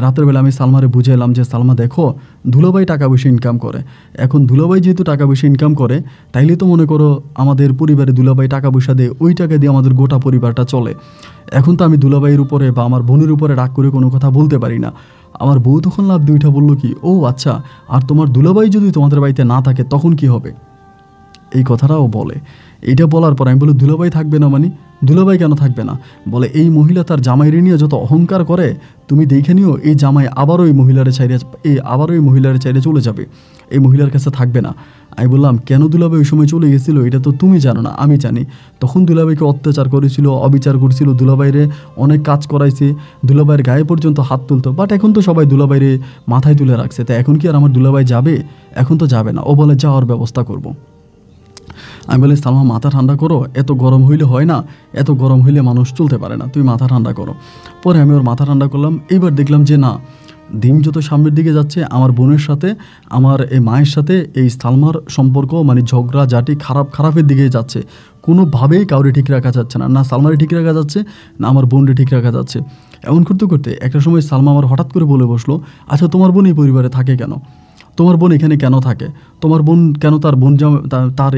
রাতের বেলা আমি সালমারে বুঝাইলাম যে, সালমা দেখো, দুলাভাই টাকা পয়সা ইনকাম করে। এখন দুলাভাই যেহেতু টাকা পয়সা ইনকাম করে, তাইলে তো মনে করো আমাদের পরিবারে দুলাভাই টাকা পয়সা দেয়, ওই টাকা দিয়ে আমাদের গোটা পরিবারটা চলে। এখন তো আমি দুলাভাইয়ের উপরে বা আমার বোনের উপরে রাগ করে কোনো কথা বলতে পারি না। আমার বউ তখন লাভ দিয়ে উঠা বললো কি, ও আচ্ছা, আর তোমার দুলাভাই যদি তোমাদের বাড়িতে না থাকে তখন কি হবে? এই কথাটাও বলে। এটা বলার পর আমি বলি, দুলাভাই থাকবে না? দুলাভাই কেন থাকবে না? বলে, এই মহিলা তার জামাইরে নিয়ে যত অহংকার করে, তুমি দেখে নিও এই জামাই আবারও এই মহিলারে চাইরে চলে যাবে, এই মহিলার কাছে থাকবে না। আমি বললাম, কেন দুলাভাই ওই সময় চলে গেছিলো এটা তো তুমি জানো না, আমি জানি। তখন দুলাভাইকে অত্যাচার করেছিল, অবিচার করছিল, দুলাভাইরে অনেক কাজ করাইছে, দুলাভাইয়ের গায়ে পর্যন্ত হাত তুলতো। বাট এখন তো সবাই দুলাভাইরে মাথায় তুলে রাখছে, তাই এখন কি আর আমার দুলাভাই যাবে? এখন তো যাবে না। ও বলে, যাওয়ার ব্যবস্থা করবো। আমি বলি, সালমা মাথা ঠান্ডা করো, এত গরম হইলে হয় না, এত গরম হইলে মানুষ চলতে পারে না, তুমি মাথা ঠান্ডা করো। পরে আমি ওর মাথা ঠান্ডা করলাম। এইবার দেখলাম যে না, দিন যত সামনের দিকে যাচ্ছে, আমার বোনের সাথে আমার এই মায়ের সাথে এই সালমার সম্পর্ক ঝগড়া ঝাঁটি খারাপের দিকে যাচ্ছে। কোনোভাবেই কাউরে ঠিক রাখা যাচ্ছে না, না সালমারে ঠিক রাখা যাচ্ছে, না আমার বোনরে ঠিক রাখা যাচ্ছে। এমন করতে একটা সময় সালমা আমার হঠাৎ করে বলে বসলো, আচ্ছা তোমার বোন এই পরিবারে থাকে কেন? তোমার বোন এখানে কেন থাকে? তোমার বোন কেন তার বোন তার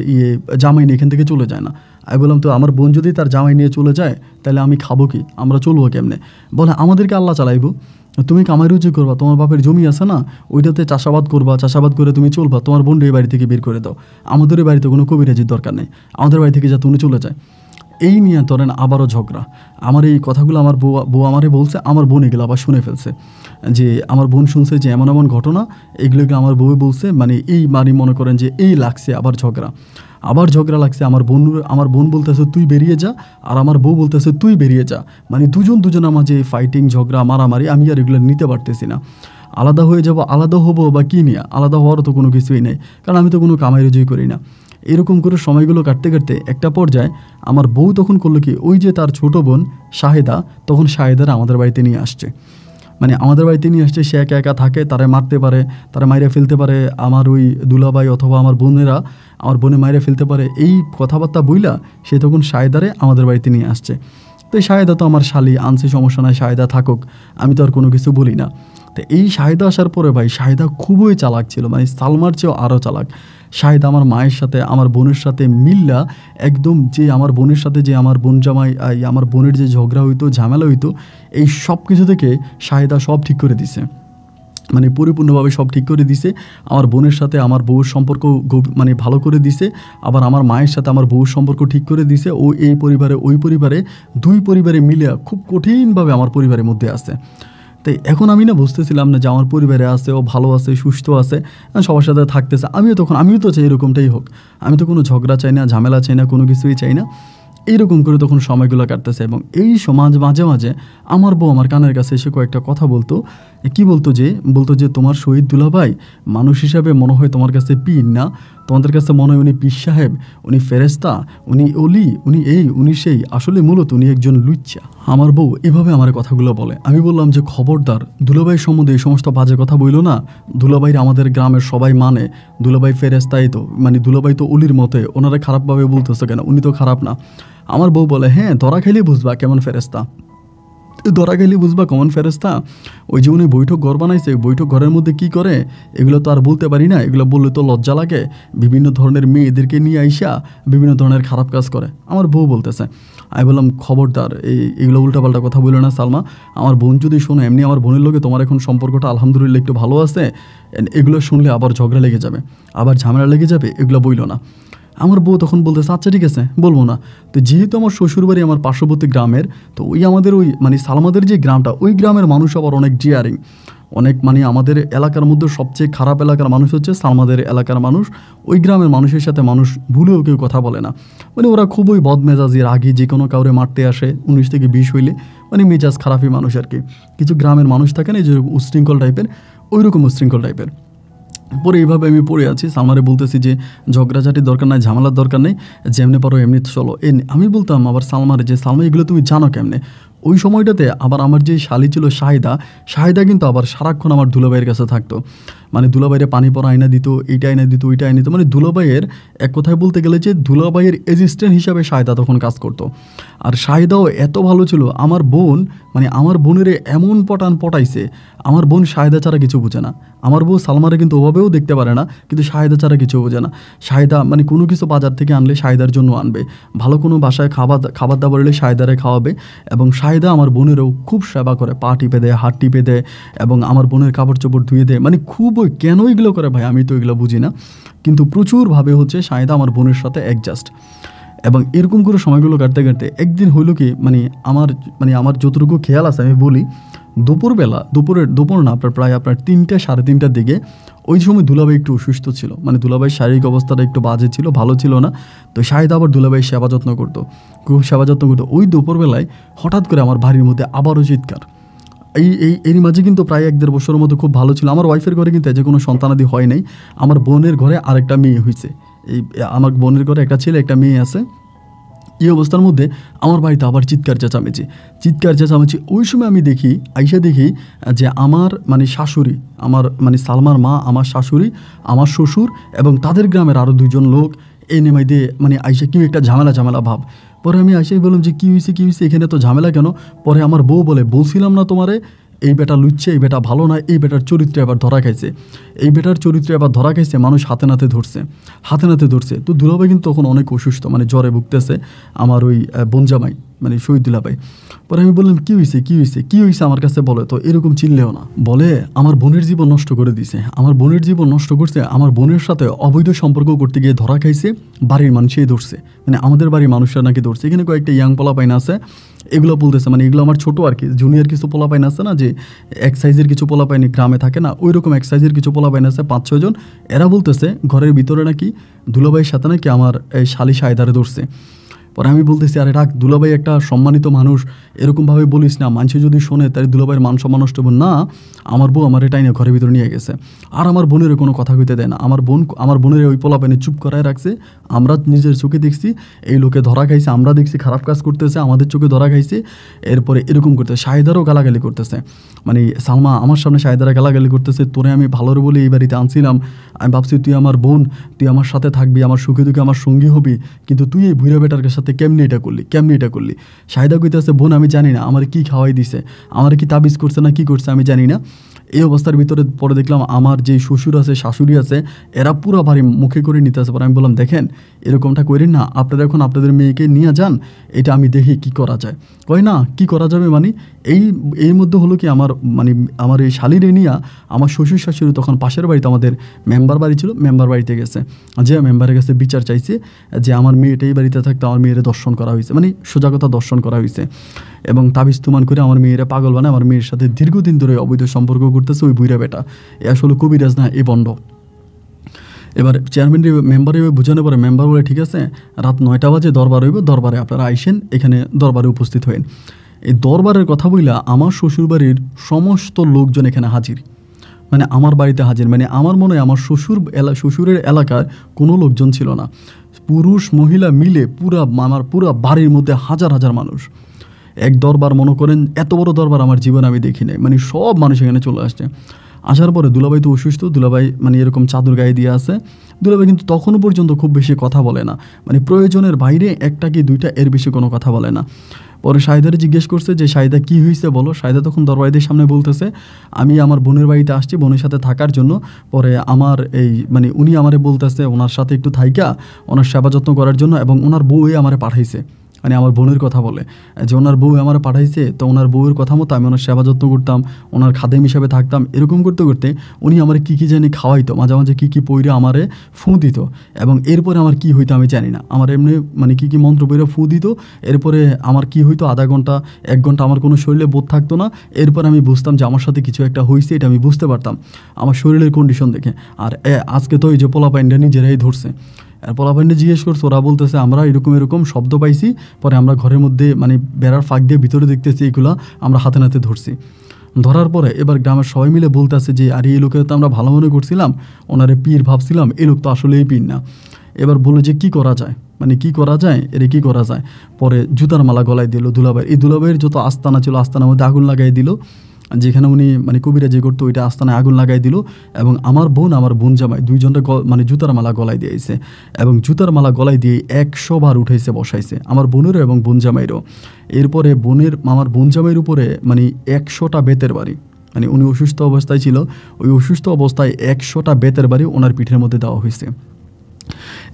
জামাই নিয়ে এখান থেকে চলে যায় না? আমি বললাম, তো আমার বোন যদি তার জামাই নিয়ে চলে যায় তাহলে আমি খাবো কি, আমরা চলবো কেমনে? বলে, আমাদেরকে আল্লাহ চালাইবো, তুমি কামাই রুজি করবা, তোমার বাপের জমি আছে না, ওইটাতে চাষাবাদ করবা, চাষাবাদ করে তুমি চলবা, তোমার বোন এই বাড়ি থেকে বের করে দাও, আমাদের এই বাড়িতে কোনো কবিরাজির দরকার নেই, আমাদের বাড়ি থেকে যাতে উনি চলে যায়। এই নিয়ে ধরেন আবারও ঝগড়া। আমার এই কথাগুলো আমার বউ আমারে বলছে, আমার বোন এগুলো আবার শুনে ফেলছে, যে আমার বোন শুনছে যে এমন এমন ঘটনা, এগুলোকে আমার বউ বলছে, মানে এই মানে মনে করেন যে এই লাগছে আবার ঝগড়া লাগছে। আমার বোন বলতেছে তুই বেরিয়ে যা, আর আমার বউ বলতেছে তুই বেরিয়ে যা, মানে দুজনের মাঝে ফাইটিং, ঝগড়া, মারামারি। আমি আর এগুলো নিতে পারতেছি না। আলাদা হয়ে যাব, আলাদা হবো বা কী নিয়ে, আলাদা হওয়ারও তো কোনো কিছুই নেই, কারণ আমি তো কোনো কামাই রোজই করি না। এরকম করে সময়গুলো কাটতে কাটতে একটা পর্যায়ে আমার বউ তখন করলো কি, ওই যে তার ছোট বোন শাহেদা, তখন শাহেদারা আমাদের বাড়িতে নিয়ে আসছে। মানে আমাদের বাড়িতে নিয়ে আসছে, সে একা একা থাকে, তারা মারতে পারে, তারা মাইরে ফেলতে পারে, আমার ওই দুলাভাই অথবা আমার বোনেরা আমার বোনে মাইরে ফেলতে পারে, এই কথাবার্তা বইলা সে তখন শাহেদারে আমাদের বাড়িতে নিয়ে আসছে। তো এই শাহেদা তো আমার শালি, আনছে, সমস্যা নয়, শাহেদা থাকুক, আমি তো আর কোনো কিছু বলি না। তো এই শাহেদা আসার পরে ভাই, শাহেদা খুবই চালাক ছিল, মানে সালমার চেয়েও আরও চালাক। শাহেদা আমার মায়ের সাথে, আমার বোনের সাথে মিল্লা একদম, যে আমার বোনের সাথে যে আমার বোন জামাই, আমার বোনের যে ঝগড়া হইতো, ঝামেলা হইতো, এই সব কিছু থেকে শাহেদা সব ঠিক করে দিছে, মানে পরিপূর্ণভাবে সব ঠিক করে দিছে। আমার বোনের সাথে আমার বউর সম্পর্ক মানে ভালো করে দিছে, আবার আমার মায়ের সাথে আমার বউর সম্পর্ক ঠিক করে দিছে। ও এই পরিবারে ওই পরিবারে, দুই পরিবারে মিলে খুব কঠিনভাবে আমার পরিবারের মধ্যে আছে। তাই এখন আমি না বুঝতেছিলাম না যে আমার পরিবারে আছে, ও ভালো আছে, সুস্থ আছে, সবার সাথে থাকতেছে। আমিও তো চাই এরকমটাই হোক। আমি তো কোনো ঝগড়া চাই না, ঝামেলা চাই না, কোনো কিছুই চাই না। এইরকম করে তখন সময়গুলো কাটতেছে। এবং এই সমাজ মাঝে মাঝে আমার বউ আমার কানের কাছে এসে কয়েকটা কথা বলতো। কি বলতো যে তোমার শহীদ দুলাভাই মানুষ হিসাবে মনে হয় তোমার কাছে পীর না, তোমাদের কাছে মনে হয় উনি পীর সাহেব, উনি ফেরেস্তা, উনি অলি, উনি এই, উনি সেই, আসলে মূলত উনি একজন লুচ্চা। আমার বউ এভাবে আমার কথাগুলো বলে। আমি বললাম যে খবরদার, দুলাভাই সম্বন্ধে এই সমস্ত বাজে কথা বইলো না। দুলাভাই আমাদের গ্রামের সবাই মানে, দুলাভাই ফেরেস্তাই তো, মানে দুলাভাই তো অলির মতে, ওনারা খারাপভাবে বলতেছে কেন, উনি তো খারাপ না। আমার বউ বলে, হ্যাঁ ধরা খাইলে বুঝবা কেমন ফেরেস্তা, ধরা খাইলে বুঝবা কেমন ফেরেস্তা। ওই যে উনি বৈঠক ঘর বানাইছে, বৈঠক ঘরের মধ্যে কি করে এগুলো তো আর বলতে পারি না, এগুলো বললে তো লজ্জা লাগে। বিভিন্ন ধরনের মেয়েদেরকে নিয়ে আইসা বিভিন্ন ধরনের খারাপ কাজ করে। আমার বউ বলতেছে, আমি বললাম খবরদার, এগুলো উল্টাপাল্টা কথা বললো না সালমা। আমার বোন যদি শোনো, এমনি আমার বোনের লোকে তোমার এখন সম্পর্কটা আলহামদুলিল্লাহ একটু ভালো আছে, এগুলো শুনলে আবার ঝগড়া লেগে যাবে, আবার ঝামেলা লেগে যাবে, এগুলো বইলো না। আমার বউ তখন বলতেছে, আচ্ছা ঠিক আছে, বলবো না। তো যেহেতু আমার শ্বশুরবাড়ি আমার পার্শ্ববর্তী গ্রামের, তো আমাদের মানে সালমাদের যে গ্রামটা, ওই গ্রামের মানুষ আবার অনেক জিয়ারিং, অনেক, মানে আমাদের এলাকার মধ্যে সবচেয়ে খারাপ এলাকার মানুষ হচ্ছে সালমাদের এলাকার মানুষ। ওই গ্রামের মানুষের সাথে মানুষ ভুলেও কেউ কথা বলে না, মানে ওরা খুবই বদমেজাজি, রাগী, যে কোনো কাউরে মারতে আসে 19 থেকে 20 হইলে, মানে মেজাজ খারাপই মানুষ আর কি। কিছু গ্রামের মানুষ থাকে না যে উশৃঙ্খল টাইপের, ওই রকম উশৃঙ্খল টাইপের। পরে এইভাবে আমি পড়ে আছি, সালমারে বলতেছি যে ঝগড়াঝাটির দরকার নাই, ঝামেলার দরকার নেই, যেমনি পারো এমনি চলো। আমি বলতাম আবার সালমারে যে সালমা এগুলো তুমি জানো কেমনে। ওই সময়টাতে আবার আমার যে শালি ছিল শাহিদা কিন্তু আবার সারাক্ষণ আমার দুলাভাইয়ের কাছে থাকতো, মানে দুলাভাইয়ের পানি পড়া আয়না দিত, এইটা আয়না দিত, ওইটা আয়না দিত, মানে দুলাভাইয়ের এক কথায় বলতে গেলে যে দুলাভাইয়ের অ্যাসিস্ট্যান্ট হিসাবে শাহিদা তখন কাজ করতো। আর শাহিদাও এত ভালো ছিল, আমার বোন, মানে আমার বোনের এমন পটাইছে, আমার বোন শাহিদা ছাড়া কিছু বোঝে না। আমার বউ সালমারে কিন্তু ওভাবেও দেখতে পারে না, কিন্তু শাহিদা ছাড়া কিছু বোঝে না। শাহিদা মানে কোনো কিছু বাজার থেকে আনলে শাহিদার জন্য আনবে, ভালো কোনো বাসায় খাবার দাবার এলে শাহিদারে খাওয়াবে। এবং শাহিদা আমার বোনেরও খুব সেবা করে, পা টিপে দেয়, হাত টিপে দেয়, এবং আমার বোনের কাপড় চোপড় ধুয়ে দেয়। মানে কেন এগুলো করে ভাই, আমি তো এগুলো বুঝি না, কিন্তু প্রচুরভাবে হচ্ছে শাহিদা আমার বোনের সাথে অ্যাডজাস্ট। এবং এরকম করে সময়গুলো কাটতে কাটতে একদিন হইলো কি, আমার যতটুকু খেয়াল আছে আমি বলি, দুপুর না, প্রায় 3টা সাড়ে 3টার দিকে, ওই সময় দুলাভাই একটু অসুস্থ ছিল, মানে দুলাভাইয়ের শারীরিক অবস্থাটা একটু বাজে ছিল, ভালো ছিল না। তো শাহিদা আবার দুলাভাই খুব সেবা যত্ন করতো। ওই দুপুরবেলায় হঠাৎ করে আমার বাড়ির মধ্যে আবারও চিৎকার। এরই মাঝে কিন্তু প্রায় 1-1.5 বছরের মতো খুব ভালো ছিল। আমার ওয়াইফের ঘরে কিন্তু যে কোনো সন্তানাদি হয় নাই, আমার বোনের ঘরে আরেকটা মেয়ে হয়েছে। আমার বোনের ঘরে একটা ছেলে, একটা মেয়ে আছে। এই অবস্থার মধ্যে আমার বাড়িতে আবার চিৎকার চেঁচামেচি। ওই সময় আমি দেখি যে আমার মানে শাশুড়ি, আমার মানে সালমার মা, আমার শাশুড়ি, আমার শ্বশুর এবং তাদের গ্রামের আরও 2জন লোক এনে মাইদে মানে আইসা কি একটা ঝামেলা ভাব। পরে আমি আইসাই বললাম যে কী হয়েছে, এখানে তো ঝামেলা কেন? পরে আমার বউ বলে, বলছিলাম না তোমারে এই বেটা লুচ্ছে, এই বেটা ভালো না, এই বেটার চরিত্রে আবার ধরা খাইছে, মানুষ হাতে নাতে ধরছে। তো দুলাভাই কিন্তু তখন অনেক অসুস্থ, মানে জ্বরে ভুগতেছে, আমার ওই বোনজামাই। মানে শহীদ দুলাভাই। পরে আমি বললাম কী হয়েছে আমার কাছে বলে, তো এরকম চিনলেও না। বলে আমার বোনের জীবন নষ্ট করে দিছে, আমার বোনের জীবন নষ্ট করছে, আমার বোনের সাথে অবৈধ সম্পর্ক করতে গিয়ে ধরা খাইছে, বাড়ির মানুষই ধরছে, মানে আমাদের বাড়ির মানুষরা নাকি ধরছে। এখানে কয়েকটা ইয়াং পোলাপাইন আছে, এগুলো বলতেছে, মানে এগুলো আমার ছোটো আর কি, জুনিয়র কিছু পোলাপাইন আছে না, যে এক সাইজের কিছু পোলাপাইন গ্রামে থাকে না, ওই রকম এক সাইজের কিছু পোলাপাইন আছে 5-6 জন। এরা বলতেছে ঘরের ভিতরে নাকি দুলাভাইয়ের সাথে নাকি আমার এই শালি সায়দারে ধরছে। পরে আমি বলতেছি, আরে রাখ, দুলাভাই একটা সম্মানিত মানুষ, এরকমভাবে বলিস না, মানুষ যদি শোনে তাহলে দুলাভাইয়ের মান সম্মান নষ্ট হবে না। আমার বউ আমার এটাই না ঘরের ভিতরে নিয়ে গেছে, আর আমার বোনের কোনো কথা কইতে দেয় না। আমার বোনের ওই পোলাপাইনে চুপ করায় রাখছে, আমরা নিজের চোখে দেখছি এই লোকে ধরা খাইছে, আমরা দেখছি খারাপ কাজ করতেছে, আমাদের চোখে ধরা খাইছে। এরপরে এরকম করতেছে, শাহেদারও গালাগালি করতেছে, মানে সালমা আমার সামনে শাহেদারা গালাগালি করতেছে, তোরে আমি ভালোর বলে এই বাড়িতে আনছিলাম, আমি ভাবছি তুই আমার বোন, তুই আমার সাথে থাকবি, আমার সুখে দুঃখে আমার সঙ্গী হবি, কিন্তু তুই এই বুড়া বেটার সাথে কেমনি এটা করলি। শাহিদা কইতেছে, বোন আমি জানি না আমার কি খাওয়াই দিছে, আমার কি তাবিজ করছে না কি করছে আমি জানি না। এই অবস্থার ভিতরে পরে দেখলাম আমার যে শ্বশুর আছে শাশুড়ি আছে এরা পুরো ভারী মুখে করে নিতে আসে। পরে আমি বললাম, দেখেন এরকমটা করেন না, আপনারা এখন আপনাদের মেয়েকে নিয়ে যান, এটা আমি দেখি কি করা যায়। কয় না কি করা যাবে, মানে এই মধ্যে হলো কি আমার এই শালিরে নিয়ে আমার শ্বশুর শাশুড়ি তখন পাশের বাড়িতে আমাদের মেম্বার বাড়ি ছিল, মেম্বার বাড়িতে গেছে, যে মেম্বারের কাছে বিচার চাইছে যে আমার মেয়েটা এই বাড়িতে থাকতে আমার মেয়েরে দর্শন করা হয়েছে, মানে সোজা কথা দর্শন করা হয়েছে, এবং তাবিজ তুমান করে আমার মেয়েরা পাগল বানায়, আমার মেয়ের সাথে দীর্ঘদিন ধরে অবৈধ সম্পর্ক করতেছে ওই বুইরা বেটা। এ আসলে কবিরাজ না, এ বন্ড। এবার চেয়ারম্যান মেম্বারে বোঝানোর পরে মেম্বার বলে, ঠিক আছে রাত 9টা বাজে দরবার হইব, দরবারে আপনারা আইসেন, এখানে দরবারে উপস্থিত হয়েন। এই দরবারের কথা বইলা আমার শ্বশুরবাড়ির সমস্ত লোকজন এখানে হাজির, মানে আমার বাড়িতে হাজির, মানে আমার মনে হয় আমার শ্বশুরের এলাকার কোনো লোকজন ছিল না, পুরুষ মহিলা মিলে পুরা বাড়ির মধ্যে হাজার হাজার মানুষ। এক দরবার মনে করেন, এত বড় দরবার আমার জীবনে আমি দেখি নাই, মানে সব মানুষ এখানে চলে আসছে। আসার পরে দুলাভাই তো অসুস্থ, দুলাভাই মানে এরকম চাদর গায়ে দিয়ে আছে। দুলাভাই কিন্তু তখনও পর্যন্ত খুব বেশি কথা বলে না, মানে প্রয়োজনের বাইরে একটা কি দুইটা এর বেশি কোনো কথা বলে না। পরে শাহিদারে জিজ্ঞেস করছে যে শাহিদা কী হয়েছে বলো। শাহিদা তখন দরবারীদের সামনে বলতেছে, আমি আমার বোনের বাড়িতে আসছি বোনের সাথে থাকার জন্য। পরে আমার মানে উনি আমারে বলতেছে ওনার সাথে একটু থাইকা ওনার সেবা যত্ন করার জন্য, এবং ওনার বউই আমারে পাঠাইছে, মানে আমার বোনের কথা বলে যে ওনার বউ আমার পাঠাইছে, তো ওনার বউয়ের কথা মতো আমি ওনার সেবা যত্ন করতাম, ওনার খাদেম হিসাবে থাকতাম। এরকম করতে করতে উনি আমার কী জানি খাওয়াইতো, মাঝে মাঝে কী পইরে আমারে ফু দিত, এবং এরপরে আমার কি হইতো আমি জানি না, আমার এমনি মানে কী মন্ত্র পইরে ফু দিত। এরপরে আমার কি হইতো, আধা ঘন্টা 1 ঘন্টা আমার কোনো শরীরে বোধ থাকতো না। এরপর আমি বুঝতাম যে আমার সাথে কিছু একটা হয়েছে, এটা আমি বুঝতে পারতাম আমার শরীরের কন্ডিশন দেখে। আর আজকে তো এই যে পোলাপাইনটা নিজেরাই ধরছে, আর পোলাপাইনটা জিজ্ঞেস করছে, ওরা বলতেছে আমরা এরকম শব্দ পাইছি, পরে আমরা ঘরের মধ্যে মানে বেড়ার ফাঁক দিয়ে ভিতরে দেখতেছি, এগুলো আমরা হাতে নাতে ধরছি। ধরার পরে এবার গ্রামের সবাই মিলে বলতেছে যে আরে এই লোকের তো আমরা ভালো মনে করছিলাম, ওনারে পীর ভাবছিলাম, এই লোক তো আসলে এই পীর না। এবার বলে যে কি করা যায়, মানে কি করা যায়, কি করা যায়। পরে জুতার মালা গলায় দিল দুলাভাই, এই দুলাভাইয়ের যত আস্তানা ছিল আস্তানার মধ্যে আগুন লাগাই দিল, যেখানে উনি মানে কবিরা যে করতো ওইটা আস্তানায় আগুন লাগাই দিল, এবং আমার বোন জামাই দুইজনটা মানে জুতার মালা গলায় দিয়েছে, এবং জুতার মালা গলায় দিয়ে 100 বার উঠাইছে বসাইছে আমার বোনেরও এবং বোন জামাইরও। এরপরে আমার বোন জামাইয়ের উপরে মানে 100টা বেতের বাড়ি, মানে উনি অসুস্থ অবস্থায় ছিল, ওই অসুস্থ অবস্থায় 100টা বেতের বাড়ি ওনার পিঠের মধ্যে দেওয়া হয়েছে,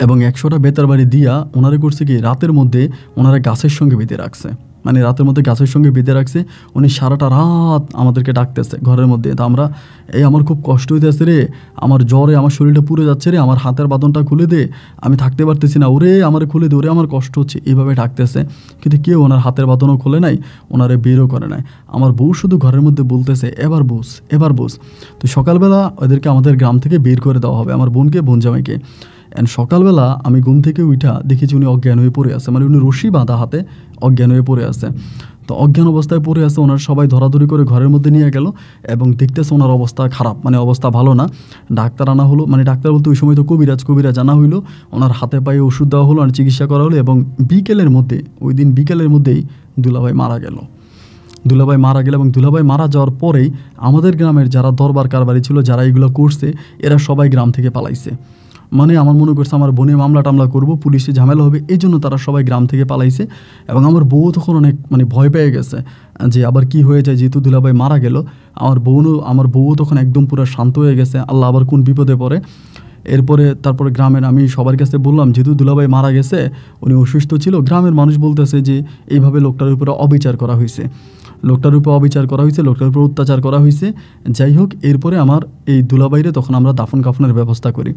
এবং 100টা বেতের বাড়ি দিয়া ওনারা করছে কি রাতের মধ্যে ওনারা গাছের সঙ্গে বেঁধে রাখছে, মানে রাতের মধ্যে গাছের সঙ্গে বেঁধে রাখছে। উনি সারাটা রাত আমাদেরকে ডাকতেছে ঘরের মধ্যে, তা আমরা আমার খুব কষ্ট হইতেছে রে, আমার জ্বরে আমার শরীরটা পুড়ে যাচ্ছে রে, আমার হাতের বাঁধনটা খুলে দে, আমি থাকতে পারতেছি না, ওরে আমার খুলে দে, ওরে আমার কষ্ট হচ্ছে, এইভাবে ডাকতেছে। কিন্তু কেউ ওনার হাতের বাঁধনও খোলে নাই, ওনারে বেরও করে নাই। আমার বউ শুধু ঘরের মধ্যে বলতেছে এবার বস। তো সকালবেলা ওদেরকে আমাদের গ্রাম থেকে বের করে দেওয়া হবে, আমার বোনকে বোন জামাইকে। অ্যান্ড সকালবেলা আমি ঘুম থেকে উঠা দেখেছি উনি অজ্ঞান হয়ে পড়ে আছে, মানে উনি রশি বাঁধা হাতে অজ্ঞান হয়ে পড়ে আছে। তো অজ্ঞান অবস্থায় পড়ে আছে, ওনার সবাই ধরাধরি করে ঘরের মধ্যে নিয়ে গেল, এবং দেখতেছে ওনার অবস্থা খারাপ, মানে অবস্থা ভালো না। ডাক্তার আনা হলো, মানে ডাক্তার বলতে ওই সময় তো কবিরাজ আনা হইলো, ওনার হাতে পায়ে ওষুধ দেওয়া হলো আর চিকিৎসা করা হলো, এবং ওই দিন বিকেলের মধ্যেই দুলাভাই মারা গেল। এবং দুলাভাই মারা যাওয়ার পরেই আমাদের গ্রামের যারা দরবার কারবারি ছিল, যারা এগুলো করছে, এরা সবাই গ্রাম থেকে পালাইছে। মানে আমার মনে করছে আমার বোনে মামলা টামলা করবো, পুলিশে ঝামেলা হবে, এই জন্য তারা সবাই গ্রাম থেকে পালাইছে। এবং আমার বউ তখন অনেক মানে ভয় পেয়ে গেছে যে আবার কি হয়ে যায়, যেহেতু দুলাভাই মারা গেল। আমার বউ তখন একদম পুরো শান্ত হয়ে গেছে, আল্লাহ আবার কোন বিপদে পড়ে। এরপরে তারপরে গ্রামের আমি সবার কাছে বললাম, যেহেতু দুলাভাই মারা গেছে, উনি অসুস্থ ছিল, গ্রামের মানুষ বলতেছে যে এইভাবে লোকটার উপরে অবিচার করা হয়েছে, লোকটার উপর অবিচার করা হয়েছে, লোকটার উপর অত্যাচার করা হয়েছে। যাই হোক, এরপরে আমার এই দুলাভাইরে তখন আমরা দাফন কাফনের ব্যবস্থা করি।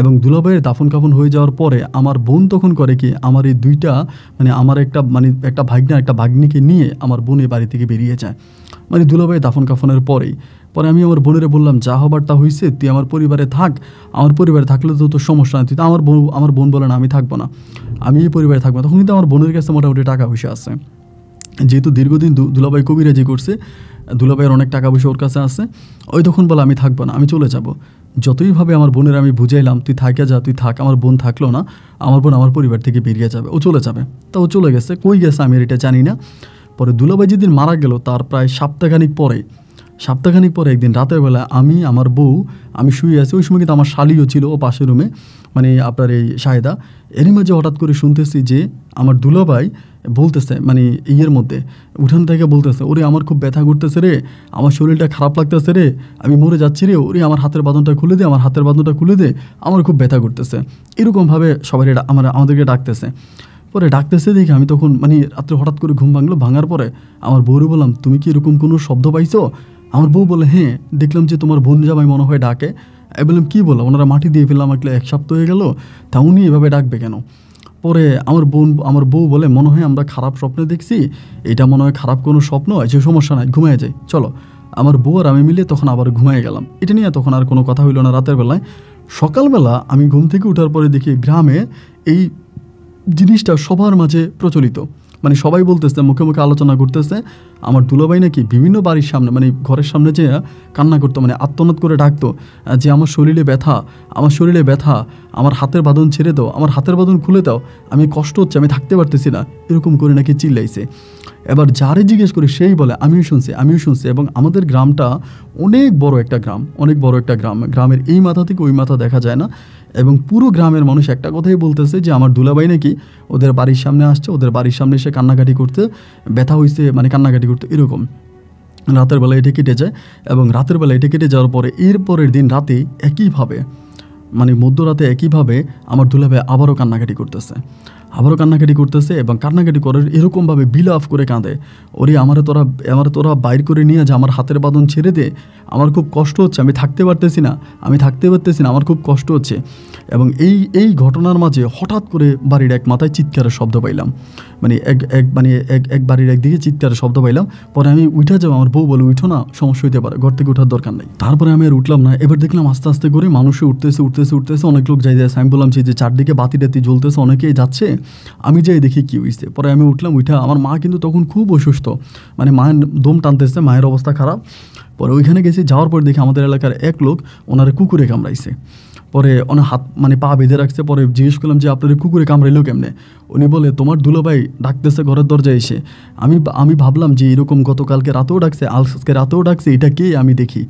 এবং দুলাভাইয়ের দাফন কাফন হয়ে যাওয়ার পরে আমার বোন তখন করে কি, আমার এই দুইটা আমার একটা ভাগ্না একটা ভাগ্নিকে নিয়ে আমার বোন এই বাড়ি থেকে বেরিয়ে যায়, দুলাভাইয়ের দাফন কাফনের পরে আমি আমার বোনের বললাম, যা হবার তা হয়েছে, তুই আমার পরিবারে থাক, আমার পরিবারে থাকলে তো তোর সমস্যা নেই। তুই তো আমার বোন বলে না, আমি থাকবো না, আমি এই পরিবারে থাকবো। তখন কিন্তু আমার বোনের কাছে মোটামুটি টাকা পয়সা আছে, যেহেতু দীর্ঘদিন দুলাভাই কবিরাজি করছে, দুলাভাইয়ের অনেক টাকা পয়সা ওর কাছে আছে। ওই তখন বলে আমি থাকবো না, আমি চলে যাব। যতইভাবে আমার বোনের আমি বুঝাইলাম, তুই থাকে যা, তুই থাক। আমার বোন থাকলো না, আমার বোন আমার পরিবার থেকে বেরিয়ে যাবে, ও চলে যাবে। তা ও চলে গেছে, কই গেছে আমি এটা জানি না। পরে দুলাভাই যেদিন মারা গেল তার প্রায় সপ্তাহখানিক পরে একদিন রাতের বেলা আমি আমার বউ আমি শুয়ে আছি, ওই সময় কিন্তু আমার শালিও ছিল ও পাশের রুমে, আপনার এই শাহেদা। এরই মাঝে হঠাৎ করে শুনতেছি যে আমার দুলাভাই বলতেছে, ইয়ের মধ্যে উঠান থেকে বলতেছে, ওরে আমার খুব ব্যথা করতেছে রে, আমার শরীরটা খারাপ লাগতেছে রে, আমি মরে যাচ্ছি রে, ওরে আমার হাতের বাঁধনটা খুলে দে, আমার হাতের বাঁধনটা খুলে দে, আমার খুব ব্যথা করতেছে। এরকমভাবে সবাই আমাদেরকে ডাকতেছে। পরে ডাকতেছে দেখে আমি তখন রাত্রে হঠাৎ করে ঘুম ভাঙার পরে আমার বউরে বললাম, তুমি কি এরকম কোনো শব্দ পাইছো? আমার বউ বলে, হ্যাঁ, দেখলাম যে তোমার বোন জামাই মনে হয় ডাকে। আমি বললাম, কী বলো, ওনারা মাটি দিয়ে ফেললাম, আমাকে 1 সপ্তাহ হয়ে গেল, তা উনি এভাবে ডাকবে কেন? পরে আমার বউ বলে, মনে হয় আমরা খারাপ স্বপ্নে দেখছি, এটা মনে হয় খারাপ কোনো স্বপ্ন, যে সমস্যা নাই, ঘুমিয়ে যাই, চলো। আমার বউ আর আমি মিলে তখন আবার ঘুমিয়ে গেলাম। এটা নিয়ে তখন আর কোনো কথা হইল না রাতের বেলায়। সকালবেলা আমি ঘুম থেকে ওঠার পরে দেখি গ্রামে এই জিনিসটা সবার মাঝে প্রচলিত, সবাই বলতেছে, মুখে মুখে আলোচনা করতেছে, আমার দুলাভাই নাকি বিভিন্ন বাড়ির সামনে ঘরের সামনে যে কান্না করতো, আত্মনাদ করে ডাকতো যে আমার শরীরে ব্যথা, আমার হাতের বাঁধন ছেড়ে দাও, আমার হাতের বাঁধন খুলে দাও, আমি কষ্ট হচ্ছে, আমি থাকতে পারতেছি না, এরকম করে নাকি চিল্লাইছে। এবার যারে জিজ্ঞেস করি সেই বলে, আমিও শুনছি। এবং আমাদের গ্রামটা অনেক বড় একটা গ্রাম, গ্রামের এই মাথা থেকে ওই মাথা দেখা যায় না। এবং পুরো গ্রামের মানুষ একটা কথাই বলতেছে যে আমার দুলাভাই নাকি ওদের বাড়ির সামনে আসছে, ওদের বাড়ির সামনে এসে কান্নাকাটি করতে, ব্যথা হয়েছে, কান্নাকাটি করতে, এরকম। রাতের বেলা এটা কেটে যায়। এবং রাতের বেলা এটা কেটে যাওয়ার পরে এরপরের দিন রাতে একইভাবে মধ্যরাতে একইভাবে আমার দুলাভাই আবারও কান্নাকাটি করতেছে এবং কান্নাকাটি করার এরকমভাবে বিলাপ করে কাঁদে, ওরে আমার তোরা বাইর করে নিয়ে যা, আমার হাতের বাঁধন ছেড়ে দে, আমার খুব কষ্ট হচ্ছে, আমি থাকতে পারতেছি না, আমার খুব কষ্ট হচ্ছে। এবং এই ঘটনার মাঝে হঠাৎ করে বাড়ির এক মাথায় চিৎকারের শব্দ পাইলাম, এক বাড়ির একদিকে চিৎকারের শব্দ পাইলাম। পরে আমি উঠে যাবো, আমার বউ বলে, উঠো না, সমস্যা হইতে পারে, ঘর থেকে ওঠার দরকার নেই। তারপরে আমি আর উঠলাম না। এবার দেখলাম আস্তে আস্তে করে মানুষে উঠতেছে, অনেক লোক যাই যাচ্ছে। আমি বললাম যে চারদিকে বাতি টাতি জ্বলতেছে, অনেকেই যাচ্ছে, আমি যাই দেখি কী হয়েছে। পরে আমি উঠলাম, আমার মা কিন্তু তখন খুব অসুস্থ, মায়ের দম টানতেছে, মায়ের অবস্থা খারাপ। পরে ওইখানে গেছি, যাওয়ার পর দেখি আমাদের এলাকার এক লোক ওনারে কুকুরে কামড়াইছে। পরে ওনার হাত পা বেঁধে রাখছে। পরে জিজ্ঞেস করলাম যে আপনার কুকুরে কামড়াইলো কেমনে? উনি বলে, তোমার দুলাভাই ডাকতেছে ঘরের দরজায় এসে। আমি ভাবলাম যে এরকম গতকালকে রাতেও ডাকছে, আজকে রাতেও ডাকছে, এটা কে? আমি দেখি।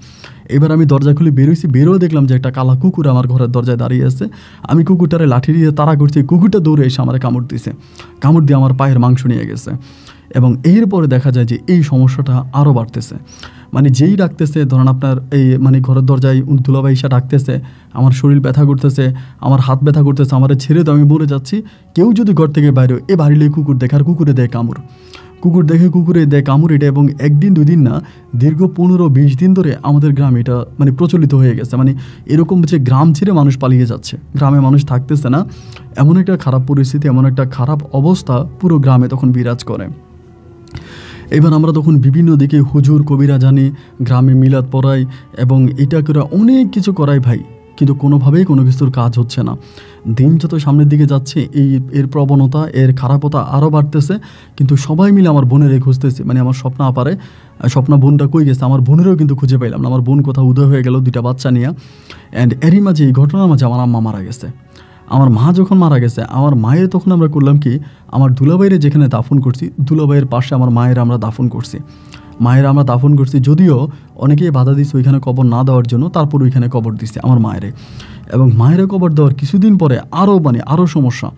এবার আমি দরজা খুলে বেরোয় দেখলাম যে একটা কালা কুকুর আমার ঘরের দরজায় দাঁড়িয়ে আছে। আমি কুকুরটারে লাঠি দিয়ে তাড়া করছি, কুকুরটা দৌড়ে এসে আমার কামড় দিয়ে আমার পায়ের মাংস নিয়ে গেছে। এবং এরপরে দেখা যায় যে এই সমস্যাটা আরও বাড়তেছে। যেই ডাকতেছে, ধরেন আপনার এই ঘরের দরজায় দুলাভাই এসে ডাকতেছে, আমার শরীর ব্যথা করতেছে, আমার হাত ব্যথা করতেছে, আমার ছেড়ে তো আমি মরে যাচ্ছি। কেউ যদি ঘর থেকে বাইরে এ বাড়িলে কুকুর দেখে, আর কুকুরে দেয় কামড়, এটা। এবং একদিন দুদিন না, দীর্ঘ 15-20 দিন ধরে আমাদের গ্রামে এটা প্রচলিত হয়ে গেছে। এরকম যে গ্রাম ছেড়ে মানুষ পালিয়ে যাচ্ছে, গ্রামে মানুষ থাকতেছে না, এমন একটা খারাপ পরিস্থিতি, এমন একটা খারাপ অবস্থা পুরো গ্রামে তখন বিরাজ করে। এবার আমরা তখন বিভিন্ন দিকে হুজুর কবিরা জানি, গ্রামে মিলাদ পড়াই এবং এটা করে অনেক কিছু করাই ভাই, কিন্তু কোনোভাবেই কোনো কিছুর কাজ হচ্ছে না। দিন যত সামনের দিকে যাচ্ছে এর প্রবণতা, এর খারাপতা আরও বাড়তেছে। কিন্তু সবাই মিলে আমার বোনের খুঁজতেছে, আমার স্বপ্না বোনটা কই গেছে, আমার বোনেরও কিন্তু খুঁজে পাইলাম না। আমার বোন কোথাও উদয় হয়ে গেল 2টা বাচ্চা নিয়ে। অ্যান্ড এরই মাঝে, এই ঘটনার মাঝে আমার আম্মা মারা গেছে। আমার মা যখন মারা গেছে, আমার মায়ের তখন আমরা করলাম কি, আমার দুলাভাইরে যেখানে দাফন করছি, দুলাভাইয়ের পাশে আমার মায়ের আমরা দাফন করছি। যদিও অনেকেই বাধা দিচ্ছে ওইখানে কবর না দেওয়ার জন্য, তারপর ওইখানে কবর দিচ্ছে আমার মায়েরে। এবং মায়ের কবর দেওয়ার কিছুদিন পরে আরও সমস্যা।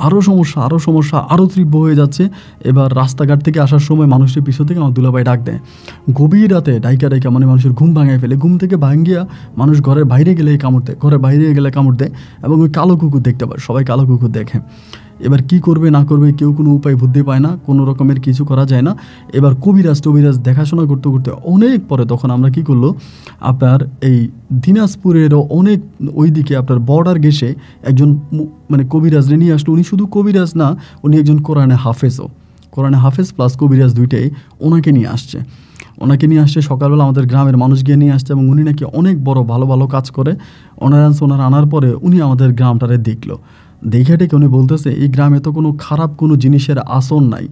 আরও সমস্যা আরও তীব্র হয়ে যাচ্ছে। এবার রাস্তাঘাট থেকে আসার সময় মানুষের পিছন থেকে আমার দুলাভাই ডাক দেয়, গভীর রাতে ডাইকা ডাইকা, মানে মানুষের ঘুম ভাঙায় ফেলে। ঘুম থেকে ভাঙিয়া মানুষ ঘরের বাইরে গেলে কামড় দেয়, ঘরের বাইরে গেলে কামড় দেয়, এবং ওই কালো কুকুর দেখতে পায়, সবাই কালো কুকুর দেখে। এবার কি করবে না করবে কেউ কোনো উপায় বুদ্ধি পায় না, কোনো রকমের কিছু করা যায় না। এবার কবিরাজ দেখাশোনা করতে করতে অনেক পরে তখন আমরা কি করলো, আপনার এই দিনাজপুরেরও অনেক ওইদিকে আপনার বর্ডার গেছে একজন মানে কবিরাজরে নিয়ে আসলো। উনি শুধু কবিরাজ না, উনি একজন কোরআনে হাফেজ প্লাস কবিরাজ দুইটাই ওনাকে নিয়ে আসছে। সকালবেলা আমাদের গ্রামের মানুষ গিয়ে নিয়ে আসছে, এবং উনি নাকি অনেক বড় ভালো ভালো কাজ করে। ওনার আনার পরে উনি আমাদের গ্রামটারে দেখলো, দেখে ডেকে উনি বলতেছে এই গ্রামে তো কোনো খারাপ কোনো জিনিসের আসন নাই,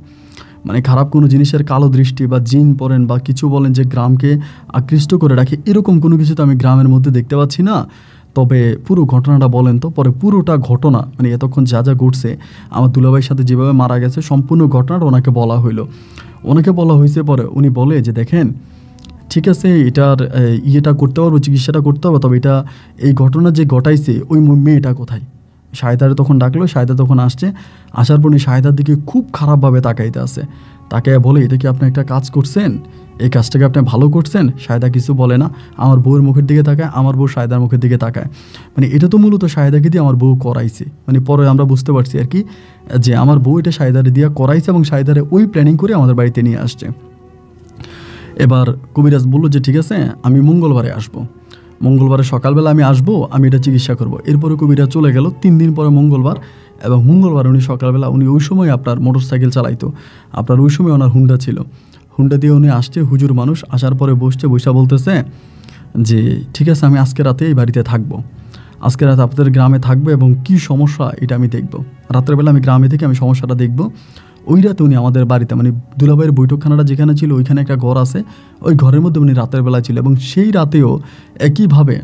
মানে খারাপ কোনো জিনিসের কালো দৃষ্টি বা জিন পড়েন বা কিছু বলেন যে গ্রামকে আকৃষ্ট করে রাখে, এরকম কোনো কিছু তো আমি গ্রামের মধ্যে দেখতে পাচ্ছি না। তবে পুরো ঘটনাটা বলেন তো। পরে পুরোটা ঘটনা মানে এতক্ষণ যা যা ঘটছে, আমার দুলাভাইয়ের সাথে যেভাবে মারা গেছে সম্পূর্ণ ঘটনাটা ওনাকে বলা হয়েছে। পরে উনি বলে যে দেখেন, ঠিক আছে এটার ইয়েটা করতে পারবো, চিকিৎসাটা করতে হবে, তবে এই ঘটনা যে ঘটাইছে ওই মেয়েটা কোথায়? শাহেদারে তখন ডাকলো, শাহেদা তখন আসার পর শাহেদার দিকে খুব খারাপভাবে তাকাইতে আছে। তাকে বলে, এটা কি আপনি একটা কাজ করছেন, এই কাজটাকে আপনি ভালো করছেন? শাহেদা কিছু বলে না, আমার বউয়ের মুখের দিকে তাকায়, আমার বউ শাহেদার মুখের দিকে তাকায়। মানে এটা তো মূলত শাহেদাকে দিয়ে আমার বউ করাইছে, মানে পরে আমরা বুঝতে পারছি আর কি যে আমার বউ এটা শাহেদারে দিয়ে করাইছে, এবং শাহেদারে ওই প্ল্যানিং করে আমাদের বাড়িতে নিয়ে আসছে। এবার কবিরাজ বললো যে ঠিক আছে আমি মঙ্গলবারে সকালবেলা আমি আসবো, আমি এটা চিকিৎসা করব। এরপরে কবিরাজ চলে গেল। 3 দিন পরে মঙ্গলবার, এবং মঙ্গলবার উনি সকালবেলা, উনি ওই সময় আপনার মোটরসাইকেল চালাইতো, আপনার ওই সময় ওনার হুন্ডা ছিল, হুন্ডা দিয়ে উনি আসছে, হুজুর মানুষ আসার পরে বৈশা বলতেছে যে ঠিক আছে আমি আজকে রাতে এই বাড়িতে থাকবো, আজকে রাতে আপনাদের গ্রামে থাকবো, এবং কি সমস্যা এটা আমি দেখবো। রাত্রেবেলা আমি গ্রামে থেকে আমি সমস্যাটা দেখবো। ওই রাতে উনি আমাদের বাড়িতে, মানে দুলাভাইয়ের বৈঠকখানাটা যেখানে ছিল ওইখানে একটা ঘর আছে, ওই ঘরের মধ্যে উনি রাতের বেলা ছিল, এবং সেই রাতেও একইভাবে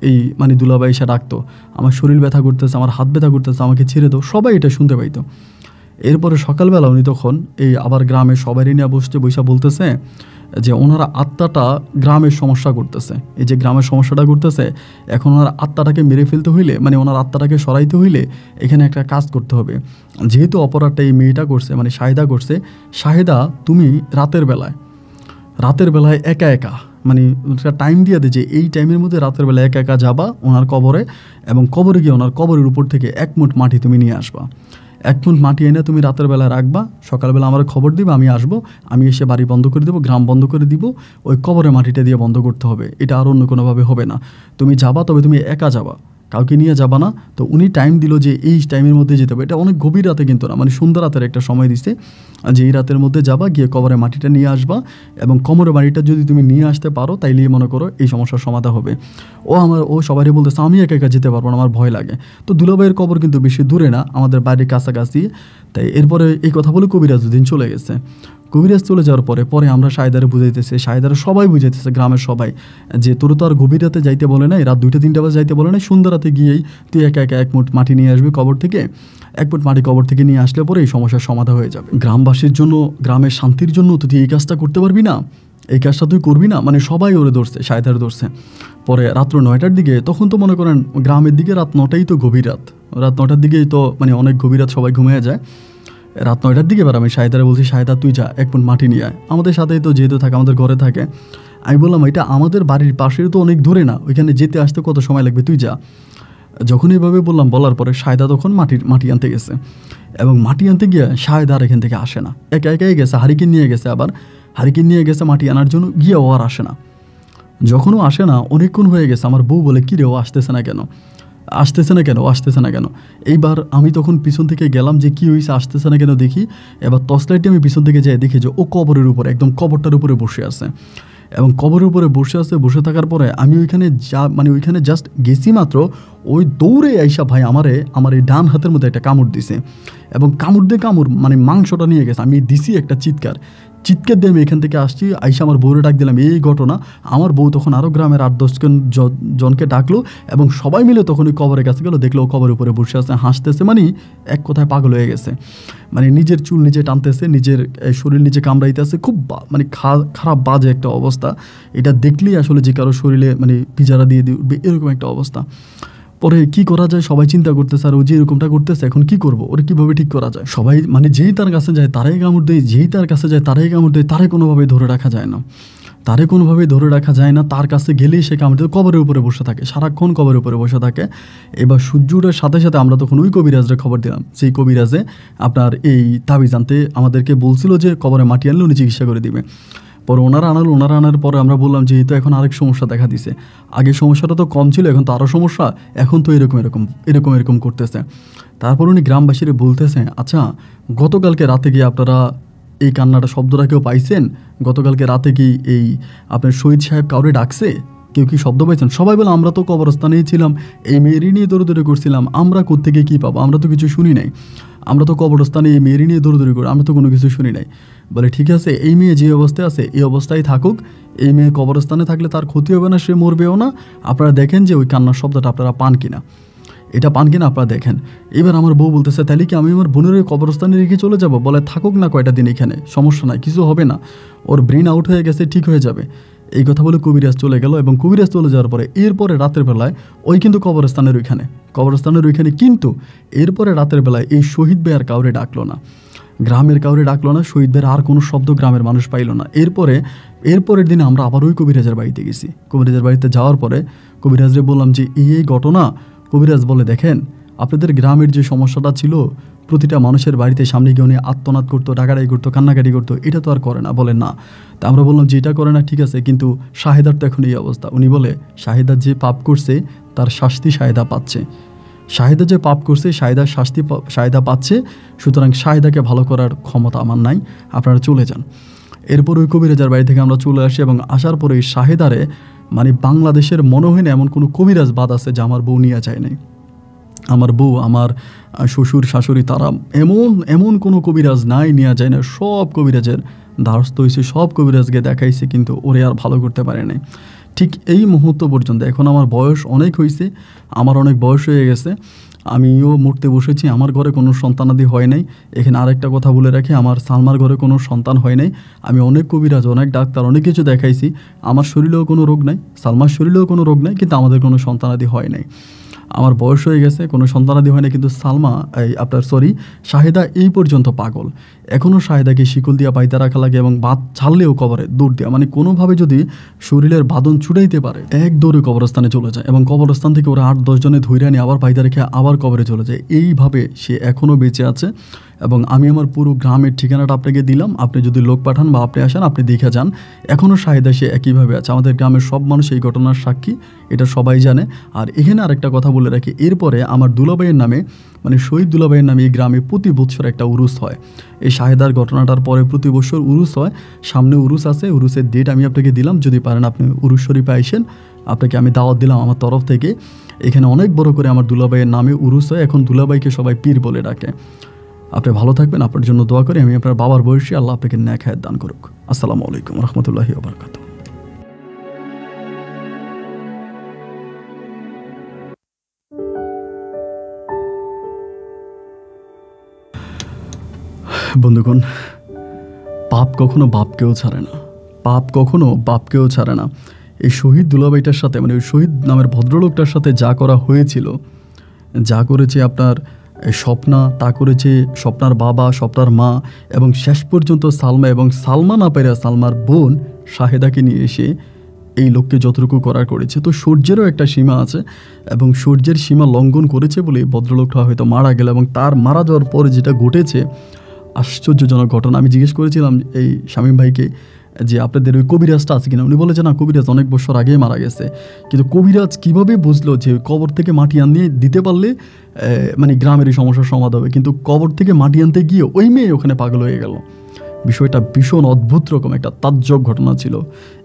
এই মানে দুলাভাই এসে ডাকতো, আমার শরীর ব্যথা করতেছে, আমার হাত ব্যথা করতেছে, আমাকে ছেড়ে দাও, সবাই এটা শুনতে পাইতো। এরপরে সকালবেলা উনি তখন এই আবার গ্রামের সবারই নিয়ে বৈশা বলতেছে যে ওনারা আত্মাটা গ্রামের সমস্যা করতেছে, এই যে গ্রামের সমস্যাটা করতেছে, এখন ওনার আত্মাটাকে মেরে ফেলতে হইলে, মানে ওনার আত্মাটাকে সরাইতে হইলে এখানে একটা কাজ করতে হবে। যেহেতু অপরাধটা এই মেয়েটা করছে, মানে শাহেদা করছে, শাহেদা তুমি রাতের বেলায় একা একা, মানে টাইম দিয়ে দে যে এই টাইমের মধ্যে রাতের বেলা একা একা যাবা ওনার কবরে, এবং কবরে গিয়ে ওনার কবরের উপর থেকে 1 মুঠ মাটি তুমি নিয়ে আসবা। 1 মুঠ মাটি এনে তুমি রাতের বেলা রাখবা, সকালবেলা আমার খবর দিবা, আমি আসবো, আমি এসে বাড়ি বন্ধ করে দেবো, গ্রাম বন্ধ করে দিব, ওই কবরে মাটিটা দিয়ে বন্ধ করতে হবে, এটা আর অন্য কোনোভাবে হবে না। তুমি যাবা, তবে তুমি একা যাবা, কাউকে নিয়ে যাবা না। তো উনি টাইম দিল যে এই টাইমের মধ্যে যেতে হবে, এটা অনেক গভীর রাতে কিন্তু না, মানে সন্ধ্যা রাতের একটা সময় দিছে, যে এই রাতের মধ্যে যাবা, গিয়ে কবরে মাটিটা নিয়ে আসবা, এবং কবরে মাটিটা যদি তুমি নিয়ে আসতে পারো তাইলেই মনে করো এই সমস্যার সমাধান হবে। ও সবারই বলতেছে আমি একা একা যেতে পারবো না, আমার ভয় লাগে। তো দুলাভাইয়ের কবর কিন্তু বেশি দূরে না, আমাদের বাড়ির কাছাকাছি। তাই এরপরে এই কথা বলে কবিরাজ দুদিন চলে গেছে। কবিরাজ চলে যাওয়ার পরে আমরা শাহেদারে বুঝাইতেছে, শাহেদারে সবাই বুঝাইতেছে, গ্রামের সবাই, যে তোর তো আর গভীর রাতে যাইতে বলে নাই, রাত 2টা-3টা বাজে যাইতে বলে নাই, সন্ধ্যা রাতে গিয়েই তুই একা একা 1 মুঠ মাটি নিয়ে আসবি কবর থেকে, 1 মুঠ মাটি কবর থেকে নিয়ে আসলে পরে এই সমস্যার সমাধান হয়ে যাবে। গ্রামবাসীর জন্য, গ্রামের শান্তির জন্য তুই এই কাজটা করতে পারবি না, এই কাজটা তুই করবি না, মানে সবাই ওরে ধরছে, শাহেদারে ধরছে। পরে রাত্র 9টার দিকে, তখন তো মনে করেন গ্রামের দিকে রাত 9টাই তো গভীর রাত 9টার দিকেই তো মানে অনেক গভীর রাত, সবাই ঘুমিয়ে যায়। রাত 9টার দিকে এবার আমি শাহেদারে বলছি, শাহেদা তুই যা 1 মুঠ মাটি নিয়ে আয়, আমাদের সাথেই তো যেহেতু থাকে, আমাদের ঘরে থাকে। আমি বললাম এটা আমাদের বাড়ির পাশের তো অনেক দূরে না, ওইখানে যেতে আসতে কত সময় লাগবে, তুই যা। যখন এইভাবে বলার পরে শাহেদা তখন মাটি আনতে গেছে, এবং মাটি আনতে গিয়ে শাহেদা আর এখান থেকে আসে না, একা একাই গেছে, হারিকেন নিয়ে গেছে মাটি আনার জন্য, গিয়ে ও আর আসে না। যখনও আসে না, অনেকক্ষণ হয়ে গেছে, আমার বউ বলে কী রে ও আসতেছে না কেন। এইবার আমি তখন পিছন থেকে গেলাম যে কি হয়েছে, আসতেছে না কেন দেখি। এবার টর্চ লাইটে আমি পিছন থেকে যাই, দেখি যে ও কবরের উপরে, একদম কবরটার উপরে বসে আছে, এবং কবরের উপরে বসে থাকার পরে আমি ওইখানে জাস্ট গেছি মাত্র, ওই দৌড়ে আইসা ভাই আমার এই ডান হাতের মধ্যে একটা কামড় দিছে, এবং কামড় মানে মাংসটা নিয়ে গেছে। আমি দিছি একটা চিৎকার দিয়ে আমি এখান থেকে আসছি, আইসা আমার বউরে ডাক দিলাম, এই ঘটনা। আমার বউ তখন আরও গ্রামের 8-10 জনকে ডাকলো, এবং সবাই মিলে তখন ওই কবরের কাছে গেলো, দেখলো ও কবরের উপরে বসে আছে, হাসতেছে, মানে এক কথায় পাগল হয়ে গেছে, মানে নিজের চুল নিজে টানতেছে, নিজের শরীর নিজে কামড়াইতেছে, খুব মানে খারাপ বাজে একটা অবস্থা। এটা দেখলেই আসলে যে কারো শরীরে মানে পিজারা দিয়ে উঠবে এরকম একটা অবস্থা। পরে কি করা যায় সবাই চিন্তা করতেছে, আর ও যে এরকমটা করতেছে এখন কি করবো, ওরা কিভাবে ঠিক করা যায়। সবাই মানে যেই তার কাছে যায় তারাই কামড় দেয়, যেই তার কাছে যায় তারাই কামড় দেয়, তারে কোনোভাবে ধরে রাখা যায় না, তারে কোনোভাবে ধরে রাখা যায় না। তার কাছে গেলেই সে কামড় দেয়, কবরের উপরে বসে থাকে, সারাক্ষণ কবরের উপরে বসে থাকে। এবার সূর্য ওঠার সাথে সাথে আমরা তখন ওই কবিরাজরে খবর দিলাম। সেই কবিরাজে আপনার এই তাবিজ আনতে আমাদেরকে বলছিল যে কবরে মাটি আনলে উনি চিকিৎসা করে দিবে। পরে ওনারা আনার পরে আমরা বললাম যে এই তো এখন আরেক সমস্যা দেখা দিছে, আগে সমস্যাটা তো কম ছিল, এখন তো আরও সমস্যা, এখন তো এরকম করতেছে। তারপর উনি গ্রামবাসীরা বলতেছে, আচ্ছা গতকালকে রাতে গিয়ে আপনারা এই কান্নাটা শব্দটা কেউ পাইছেন? গতকালকে রাতে কি এই আপনার শহীদ সাহেব কাউরে ডাকছে? কেউ কি শব্দ পাইছেন? সবাই বলে আমরা তো কবরস্থানেই ছিলাম, এই মেয়েরই নিয়ে দৌড়দৌড়ি করছিলাম, আমরা কোত্থেকে কী পাবো, আমরা তো কিছু শুনি নাই, আমরা তো কবরস্থানে এই মেয়েরই নিয়ে দৌড়দৌড়ি করি, আমরা তো কোনো কিছু শুনি নাই। বলে ঠিক আছে, এই মেয়ে যে অবস্থায় আছে এই অবস্থায় থাকুক, এই মেয়ে কবরস্থানে থাকলে তার ক্ষতি হবে না, সে মরবেও না। আপনারা দেখেন যে ওই কান্নার শব্দটা আপনারা পান কিনা, এটা পান কিনা আপনারা দেখেন। এবার আমার বউ বলতেছে, তাহলে কি আমি আমার বোনের ওই কবরস্থানে রেখে চলে যাব? বলে থাকুক না কয়টা দিন এখানে, সমস্যা নাই, কিছু হবে না, ওর ব্রেন আউট হয়ে গেছে, ঠিক হয়ে যাবে। এই কথা বলে কবিরাজ চলে গেল। এবং কবিরাজ চলে যাওয়ার পরে এরপরে রাতের বেলায় ওই কিন্তু কবরস্থানের ওইখানে কিন্তু এরপরে রাতের বেলায় এই শহীদ ভাই আর কাউরে ডাকলো না, গ্রামের কাউরে ডাকলো না, শহীদ ভাইয়ের আর কোনো শব্দ গ্রামের মানুষ পাইল না। এরপরের দিনে আমরা আবার ওই কবিরাজের বাড়িতে গেছি। কবিরাজের বাড়িতে যাওয়ার পরে কবিরাজরে বললাম যে এই ঘটনা। কবিরাজ বলে, দেখেন আপনাদের গ্রামের যে সমস্যাটা ছিল, প্রতিটা মানুষের বাড়িতে সামনে গিয়ে উনি আত্মনাদ করতো, ডাকাডাকি করতো, কান্নাকাটি করতো, এটা তো আর করে না। বলে না। তা আমরা বললাম যে এটা করে না ঠিক আছে, কিন্তু শাহেদার তো এখন এই অবস্থা। উনি বলে, শাহেদার যে পাপ করছে তার শাস্তি শাহেদা পাচ্ছে, শাহেদা যে পাপ করছে শাহেদা পাচ্ছে, সুতরাং শাহেদাকে ভালো করার ক্ষমতা আমার নাই, আপনারা চলে যান। এরপর ওই কবিরাজার বাড়ি থেকে আমরা চলে আসি এবং আসার পরে ওই শাহেদারে মানে বাংলাদেশের মনে হয় না এমন কোনো কবিরাজ বাদ আছে যা আমার বউ নিয়ে যায় নাই। আমার বউ, আমার শ্বশুর শাশুড়ি, তারা এমন কোনো কবিরাজ নাই নিয়ে যায় না। সব কবিরাজের দ্বারস্থ হয়েছে, সব কবিরাজকে দেখাইছে, কিন্তু ওরে আর ভালো করতে পারে নাই। ঠিক এই মুহূর্ত পর্যন্ত এখন আমার বয়স অনেক হয়েছে, আমার অনেক বয়স হয়ে গেছে, আমিও মরতে বসেছি, আমার ঘরে কোনো সন্তানাদি হয় নাই। এখানে আরেকটা কথা বলে রাখি, আমার সালমার ঘরে কোনো সন্তান হয় নাই। আমি অনেক কবিরাজ, অনেক ডাক্তার, অনেক কিছু দেখাইছি, আমার শরীরেও কোনো রোগ নাই, সালমার শরীরেও কোনো রোগ নাই, কিন্তু আমাদের কোনো সন্তানাদি হয় নাই। আমার বয়স হয়ে গেছে, কোনো সন্তানাদি হয় না, কিন্তু শাহেদা এই পর্যন্ত পাগল। এখনও শাহেদাকে শিকল দিয়া পাইতে রাখা লাগে এবং বাদ ছাড়লেও কবরে দৌড় দেওয়া, মানে কোনোভাবে যদি শরীরের বাঁধন ছুটাইতে পারে এক দৌড়ে কবরস্থানে চলে যায় এবং কবরস্থান থেকে ওরা 8-10 জনে ধৈর্য নিয়ে আবার পাইতে রেখে আবার কবরে চলে যায়। এইভাবে সে এখনও বেঁচে আছে। এবং আমি আমার পুরো গ্রামের ঠিকানাটা আপনাকে দিলাম, আপনি যদি লোক পাঠান বা আপনি আসেন, আপনি দেখে যান, এখনও শাহেদা সে একইভাবে আছে। আমাদের গ্রামের সব মানুষ এই ঘটনার সাক্ষী, এটা সবাই জানে। আর এখানে আরেকটা কথা বলে রাখি, এরপরে আমার দুলাভাইয়ের নামে, মানে শহীদ দুলাভাইয়ের নামে এই গ্রামে প্রতি বছর একটা উরুস হয়। এই শাহেদার ঘটনাটার পরে প্রতি বছর উরুস হয়, সামনে উরুস আছে, উরুসের ডেট আমি আপনাকে দিলাম, যদি পারেন আপনি উরুস শরীফে আইসেন, আপনাকে আমি দাওয়াত দিলাম আমার তরফ থেকে। এখানে অনেক বড় করে আমার দুলাভাইয়ের নামে উরুস হয়, এখন দুলাভাইকে সবাই পীর বলে ডাকে। আপনি ভালো থাকবেন, আপনার জন্য দোয়া করি আমি, আপনার বাবার বয়সী, আল্লাহ আপনাকে নেক হায়াত দান করুক। আসসালামু আলাইকুম রহমতুল্লাহি ওয়া বারাকাতুহু। বন্ধুগণ, পাপ কখনো বাপকেও ছাড়ে না, পাপ কখনো বাপকেও ছাড়ে না। এই শহীদ দুলাভাইটার সাথে, মানে ওই শহীদ নামের ভদ্রলোকটার সাথে যা করা হয়েছিল, যা করেছে আপনার স্বপ্না, তা করেছে স্বপ্নার বাবা, স্বপ্নার মা, এবং শেষ পর্যন্ত সালমা, এবং সালমা না পেরে সালমার বোন শাহেদাকে নিয়ে এসে এই লোককে যতটুকু করার করেছে। তো সূর্যেরও একটা সীমা আছে, এবং সূর্যের সীমা লঙ্ঘন করেছে বলে ভদ্রলোকটা হয়তো মারা গেল। এবং তার মারা যাওয়ার পরে যেটা ঘটেছে, আশ্চর্যজনক ঘটনা। আমি জিজ্ঞেস করেছিলাম এই শামীম ভাইকে যে আপনাদের ওই কবিরাজটা আছে কিনা, উনি বলেছে না, কবিরাজ অনেক বছর আগেই মারা গেছে। কিন্তু কবিরাজ কীভাবে বুঝলো যে কবর থেকে মাটি আনিয়ে দিতে পারলে মানে গ্রামেরই সমস্যার সমাধান হবে, কিন্তু কবর থেকে মাটি আনতে গিয়ে ওই মেয়ে ওখানে পাগল হয়ে গেল। বিষয়টা ভীষণ অদ্ভুত রকম একটা তাজ্জব ঘটনা ছিল।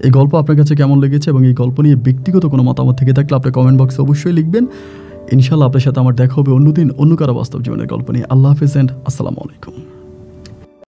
এই গল্প আপনার কাছে কেমন লেগেছে এবং এই গল্প নিয়ে ব্যক্তিগত কোনো মতামত থেকে থাকলে আপনি কমেন্ট বক্সে অবশ্যই লিখবেন। ইনশাআল্লাহ আপনার সাথে আমার দেখা হবে অন্যদিন অন্য কারো বাস্তব জীবনের গল্প নিয়ে। আল্লাহ হাফেজ এন্ড আসসালামু আলাইকুম।